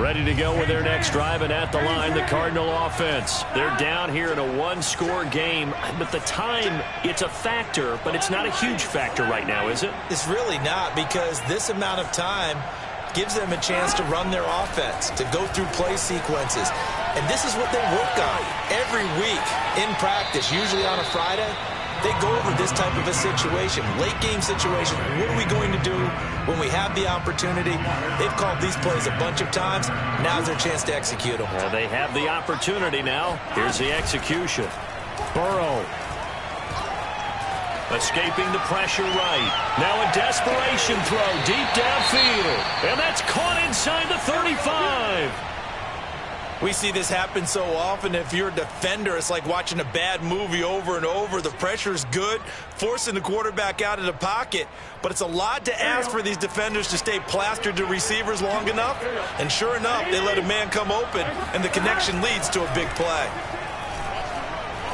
Ready to go with their next drive, and at the line, the Cardinal offense. They're down here in a one-score game, but the time, it's a factor, but it's not a huge factor right now, is it? It's really not, because this amount of time gives them a chance to run their offense, to go through play sequences. And this is what they work on every week in practice, usually on a Friday. They go over this type of a situation, late game situation. What are we going to do when we have the opportunity? They've called these plays a bunch of times. Now's their chance to execute them. Well, they have the opportunity now. Here's the execution. Burrow. Escaping the pressure right. Now a desperation throw deep downfield. And that's caught inside the 35. We see this happen so often. If you're a defender, it's like watching a bad movie over and over. The pressure's good, forcing the quarterback out of the pocket. But it's a lot to ask for these defenders to stay plastered to receivers long enough. And sure enough, they let a man come open, and the connection leads to a big play.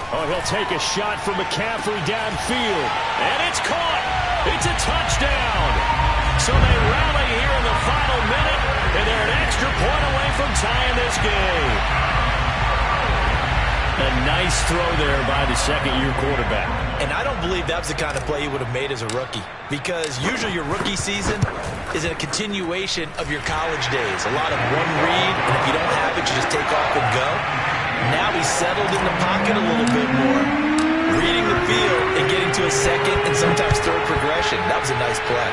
Oh, he'll take a shot from McCaffrey downfield. And it's caught. It's a touchdown. So they rally here in the final minute, and they're an extra point away from tying this game. A nice throw there by the second-year quarterback. And I don't believe that was the kind of play he would have made as a rookie, because usually your rookie season is a continuation of your college days. A lot of one read, and if you don't have it, you just take off and go. Now he's settled in the pocket a little bit more, reading the field and getting to a second and sometimes third progression. That was a nice play.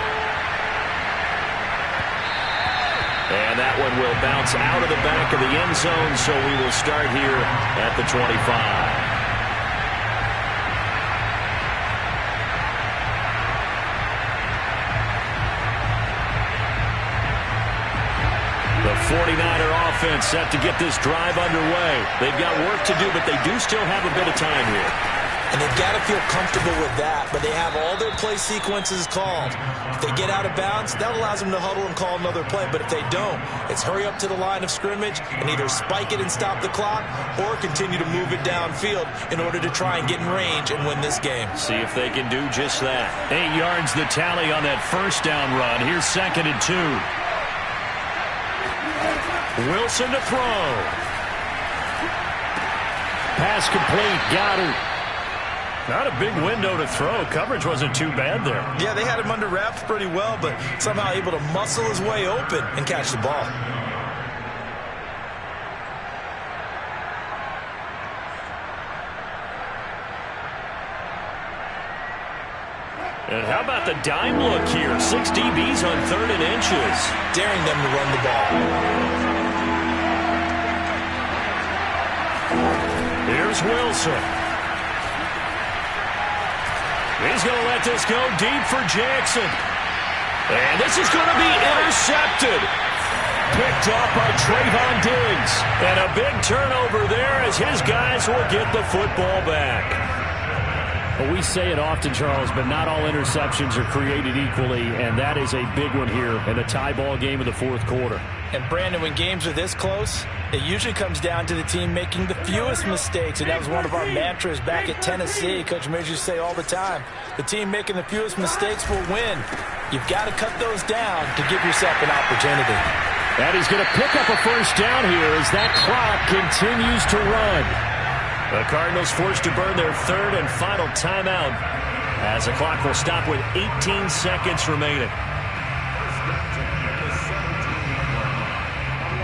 And that one will bounce out of the back of the end zone, so we will start here at the 25. The 49er offense set to get this drive underway. They've got work to do, but they do still have a bit of time here. And they've got to feel comfortable with that, but they have all their play sequences called. If they get out of bounds, that allows them to huddle and call another play. But if they don't, it's hurry up to the line of scrimmage and either spike it and stop the clock or continue to move it downfield in order to try and get in range and win this game. See if they can do just that. 8 yards the tally on that first down run. Here's 2nd and 2. Wilson to throw. Pass complete. Goddard. Not a big window to throw. Coverage wasn't too bad there. Yeah, they had him under wraps pretty well, but somehow able to muscle his way open and catch the ball. And how about the dime look here? 6 DBs on 3rd and inches. Daring them to run the ball. Here's Wilson. He's going to let this go deep for Jackson. And this is going to be intercepted. Picked off by Trayvon Diggs. And a big turnover there as his guys will get the football back. Well, we say it often, Charles, but not all interceptions are created equally, and that is a big one here in a tie ball game in the 4th quarter. And, Brandon, when games are this close, it usually comes down to the team making the fewest mistakes, and that was one of our mantras back at Tennessee. Coach Midge used to say all the time, the team making the fewest mistakes will win. You've got to cut those down to give yourself an opportunity. And he's going to pick up a first down here as that clock continues to run. The Cardinals forced to burn their third and final timeout as the clock will stop with 18 seconds remaining.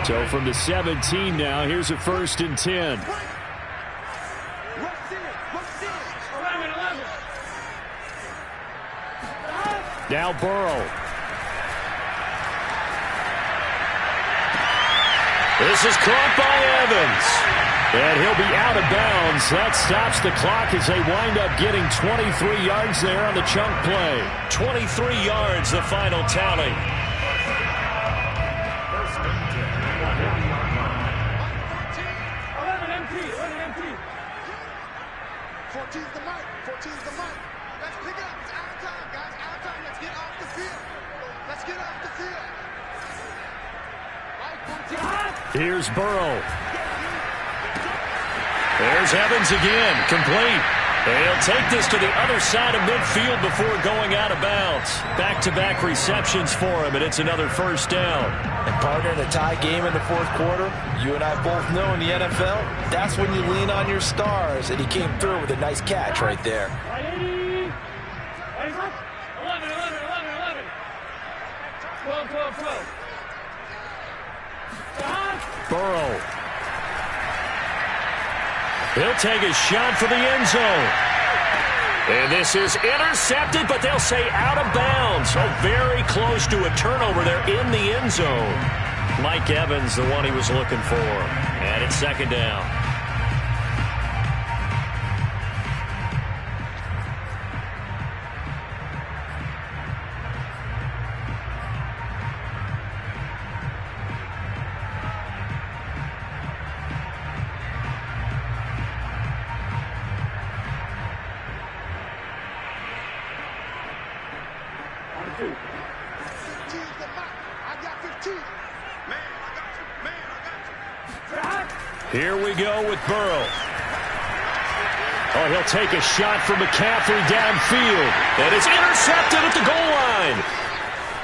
So from the 17 now, here's a 1st and 10. Now Burrow. This is caught by Evans. And he'll be out of bounds. That stops the clock as they wind up getting 23 yards there on the chunk play. 23 yards, the final tally. Here's Burrow. There's Evans again, complete. They'll take this to the other side of midfield before going out of bounds. Back-to-back receptions for him, and it's another 1st down. And partner, in a tie game in the 4th quarter, you and I both know in the NFL, that's when you lean on your stars, and he came through with a nice catch right there. 11, 12, 12, 12. Burrow. He'll take a shot for the end zone. And this is intercepted, but they'll say out of bounds. So very close to a turnover there in the end zone. Mike Evans, the one he was looking for. And it's 2nd down. Here we go with Burrow. Oh, he'll take a shot from McCaffrey downfield. And it's intercepted at the goal line.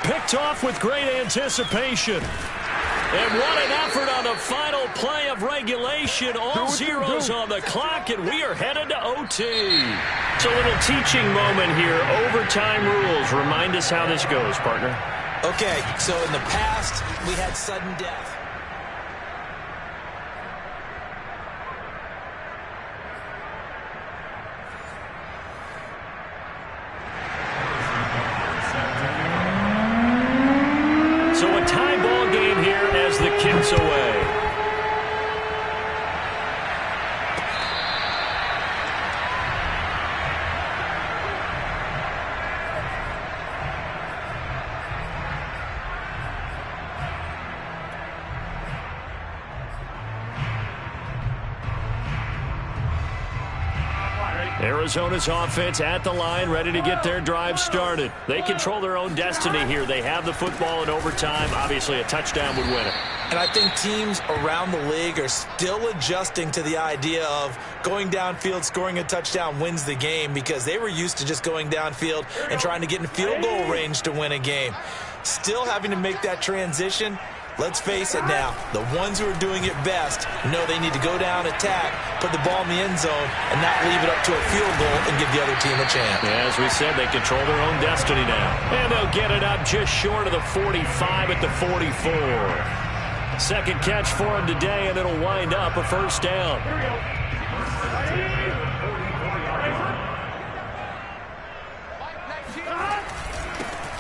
Picked off with great anticipation. And what an effort on the final play of regulation. All zeros on the clock, and we are headed to OT. It's a little teaching moment here. Overtime rules. Remind us how this goes, partner. Okay, so in the past, we had sudden death. So a tie ball game here as the kick's away. Arizona's offense at the line, ready to get their drive started. They control their own destiny here. They have the football in overtime. Obviously, a touchdown would win it. And I think teams around the league are still adjusting to the idea of going downfield, scoring a touchdown wins the game, because they were used to just going downfield and trying to get in field goal range to win a game. Still having to make that transition. Let's face it now, the ones who are doing it best know they need to go down, attack, put the ball in the end zone, and not leave it up to a field goal and give the other team a chance. As we said, they control their own destiny now. And they'll get it up just short of the 45 at the 44. Second catch for him today, and it'll wind up a 1st down.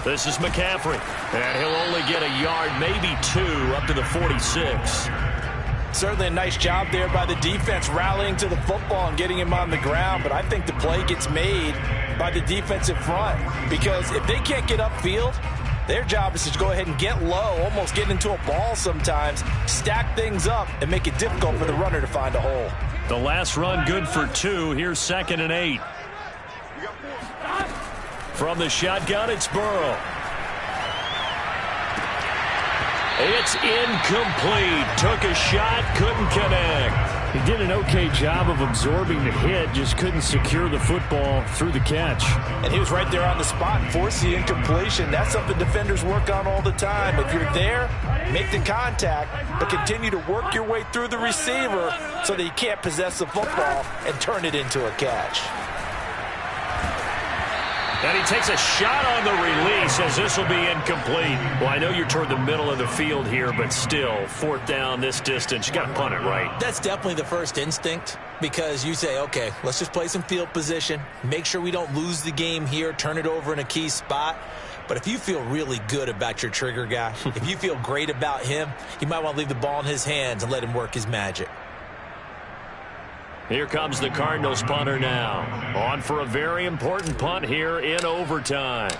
This is McCaffrey, and he'll only get a yard, maybe 2, up to the 46. Certainly a nice job there by the defense, rallying to the football and getting him on the ground, but I think the play gets made by the defensive front, because if they can't get upfield, their job is to go ahead and get low, almost get into a ball sometimes, stack things up, and make it difficult for the runner to find a hole. The last run good for 2. Here's 2nd and 8. From the shotgun, it's Burrow. It's incomplete. Took a shot, couldn't connect. He did an okay job of absorbing the hit, just couldn't secure the football through the catch. And he was right there on the spot and forced the incompletion. That's something defenders work on all the time. If you're there, make the contact, but continue to work your way through the receiver so that you can't possess the football and turn it into a catch. And he takes a shot on the release as this will be incomplete. Well, I know you're toward the middle of the field here, but still, 4th down this distance, you got to punt it right. That's definitely the first instinct because you say, okay, let's just play some field position, make sure we don't lose the game here, turn it over in a key spot. But if you feel really good about your trigger guy, if you feel great about him, you might want to leave the ball in his hands and let him work his magic. Here comes the Cardinals punter now. On for a very important punt here in overtime.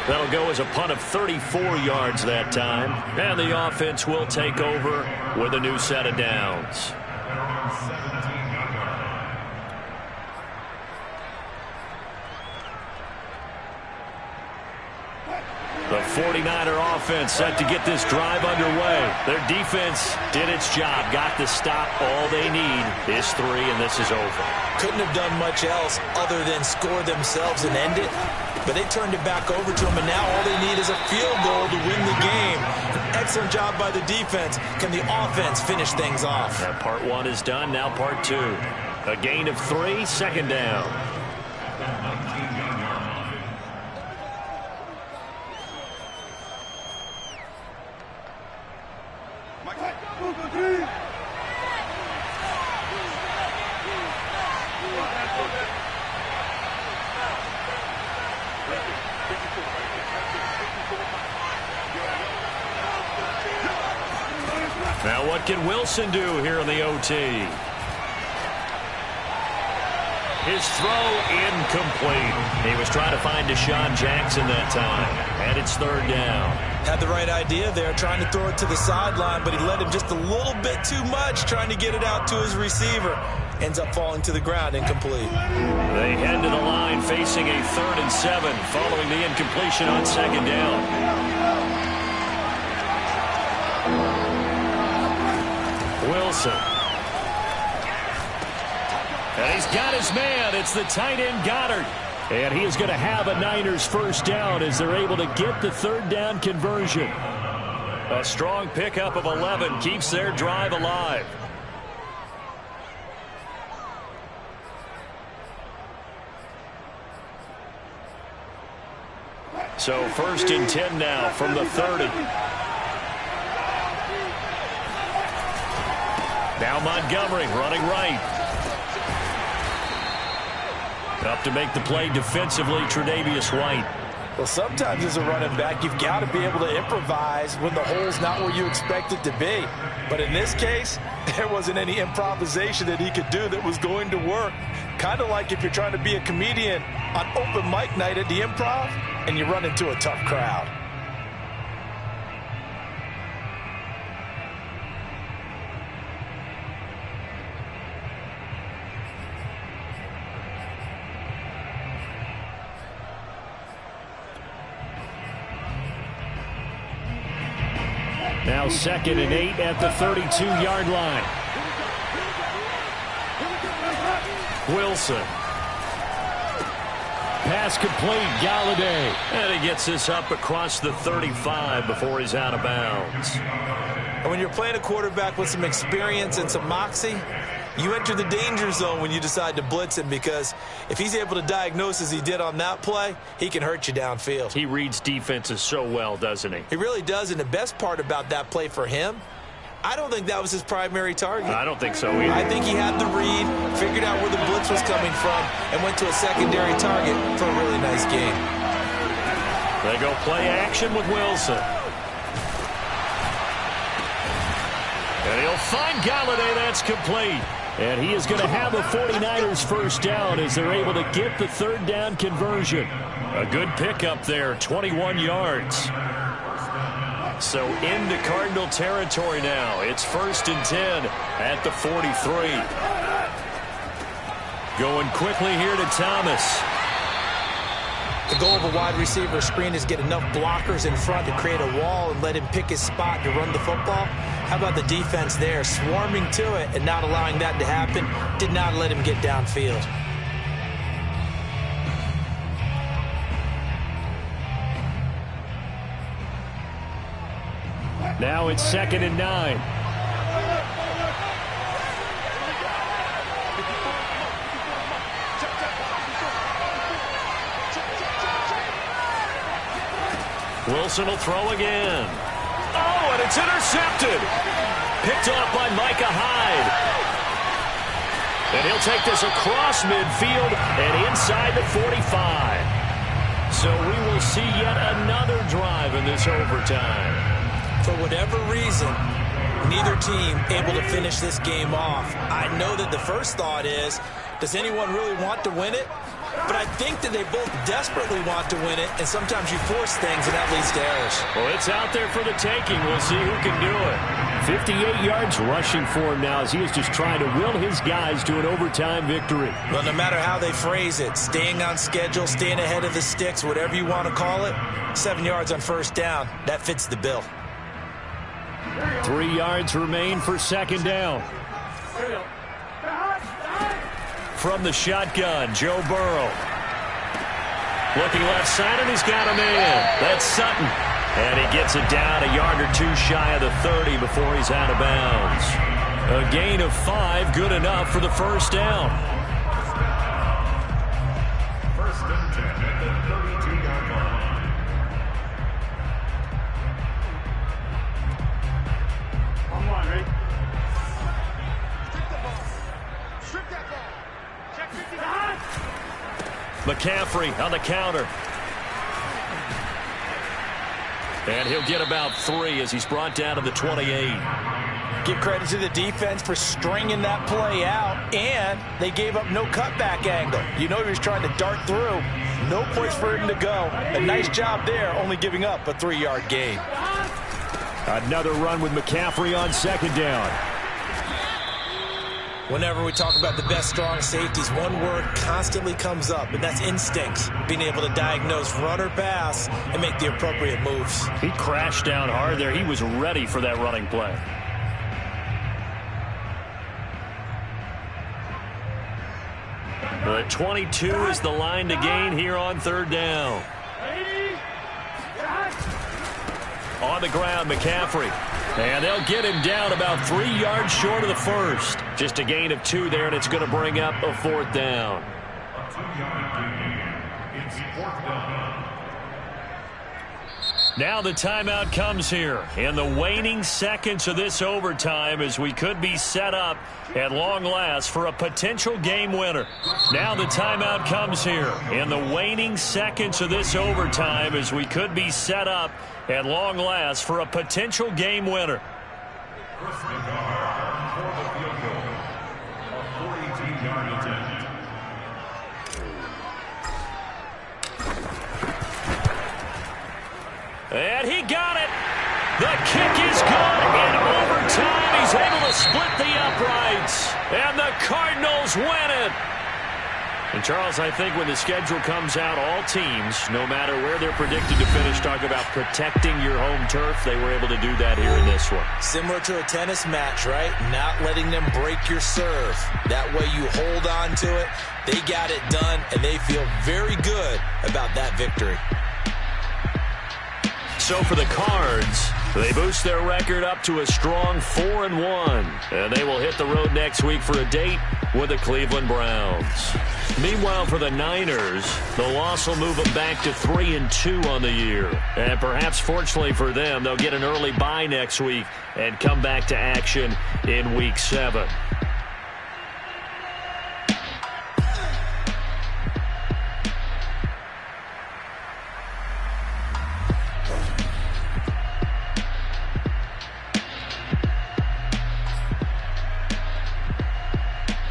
That'll go as a punt of 34 yards that time. And the offense will take over with a new set of downs. The 49er offense set to get this drive underway. Their defense did its job, got the stop. All they need is 3, and this is over. Couldn't have done much else other than score themselves and end it. But they turned it back over to them, and now all they need is a field goal to win the game. Excellent job by the defense. Can the offense finish things off? Part 1 is done, now part 2. A gain of 3, 2nd down. Now what can Wilson do here in the OT? His throw incomplete. He was trying to find Deshaun Jackson that time. And it's 3rd down. Had the right idea there, trying to throw it to the sideline, but he let him just a little bit too much, trying to get it out to his receiver. Ends up falling to the ground, incomplete. They head to the line facing a 3rd and 7 following the incompletion on 2nd down. Wilson. And he's got his man. It's the tight end Goddard. And he is going to have a Niners 1st down as they're able to get the 3rd down conversion. A strong pickup of 11 keeps their drive alive. So 1st and 10 now from the 30. Now Montgomery running right. Up to make the play defensively, Tre'Davious White. Well, sometimes as a running back, you've got to be able to improvise when the hole's not where you expect it to be. But in this case, there wasn't any improvisation that he could do that was going to work. Kind of like if you're trying to be a comedian on open mic night at the Improv and you run into a tough crowd. Now 2nd and 8 at the 32-yard line. Wilson. Pass complete, Galladay. And he gets this up across the 35 before he's out of bounds. And when you're playing a quarterback with some experience and some moxie, you enter the danger zone when you decide to blitz him, because if he's able to diagnose as he did on that play, he can hurt you downfield. He reads defenses so well, doesn't he? He really does, and the best part about that play for him, I don't think that was his primary target. I don't think so either. I think he had the read, figured out where the blitz was coming from, and went to a secondary target for a really nice game. They go play action with Wilson. And he'll find Galladay. That's complete. And he is going to have a 49ers 1st down as they're able to get the 3rd down conversion. A good pickup there, 21 yards. So into Cardinal territory now. It's 1st and 10 at the 43. Going quickly here to Thomas. The goal of a wide receiver screen is get enough blockers in front to create a wall and let him pick his spot to run the football. How about the defense there, swarming to it and not allowing that to happen? Did not let him get downfield. Now it's 2nd and 9. Wilson will throw again. Oh, and it's intercepted. Picked off by Micah Hyde. And he'll take this across midfield and inside the 45. So we will see yet another drive in this overtime. For whatever reason, neither team able to finish this game off. I know that the first thought is, does anyone really want to win it? But I think that they both desperately want to win it, and sometimes you force things, and that leads to errors. Well, it's out there for the taking. We'll see who can do it. 58 yards rushing for him now as he is just trying to will his guys to an overtime victory. Well, no matter how they phrase it, staying on schedule, staying ahead of the sticks, whatever you want to call it, 7 yards on first down, that fits the bill. 3 yards remain for 2nd down. From the shotgun, Joe Burrow. Looking left side, and he's got a man. That's Sutton. And he gets it down a yard or two shy of the 30 before he's out of bounds. A gain of 5, good enough for the first down. First and 10 at the 32-yard line. On one, right? Strip that ball. Check 50. McCaffrey on the counter. And he'll get about 3 as he's brought down to the 28. Give credit to the defense for stringing that play out, and they gave up no cutback angle. You know he was trying to dart through. No place for him to go. A nice job there, only giving up a 3-yard gain. Another run with McCaffrey on 2nd down. Whenever we talk about the best strong safeties, one word constantly comes up, and that's instincts. Being able to diagnose run or pass and make the appropriate moves. He crashed down hard there. He was ready for that running play. The 22 is the line to gain here on 3rd down. On the ground, McCaffrey. And they'll get him down about 3 yards short of the first. Just a gain of 2 there, and it's going to bring up a 4th down. A 2-yard gain. It's 4th down. Now the timeout comes here in the waning seconds of this overtime as we could be set up at long last for a potential game winner. Now the timeout comes here in the waning seconds of this overtime as we could be set up at long last for a potential game winner. For the field goal. A 42-yard attempt. And he got it. The kick is good. In overtime, he's able to split the uprights. And the Cardinals win it. And, Charles, I think when the schedule comes out, all teams, no matter where they're predicted to finish, talk about protecting your home turf. They were able to do that here in this one. Similar to a tennis match, right? Not letting them break your serve. That way you hold on to it. They got it done, and they feel very good about that victory. So for the Cards, they boost their record up to a strong 4-1. And they will hit the road next week for a date with the Cleveland Browns. Meanwhile, for the Niners, the loss will move them back to 3-2 on the year. And perhaps fortunately for them, they'll get an early bye next week and come back to action in Week 7.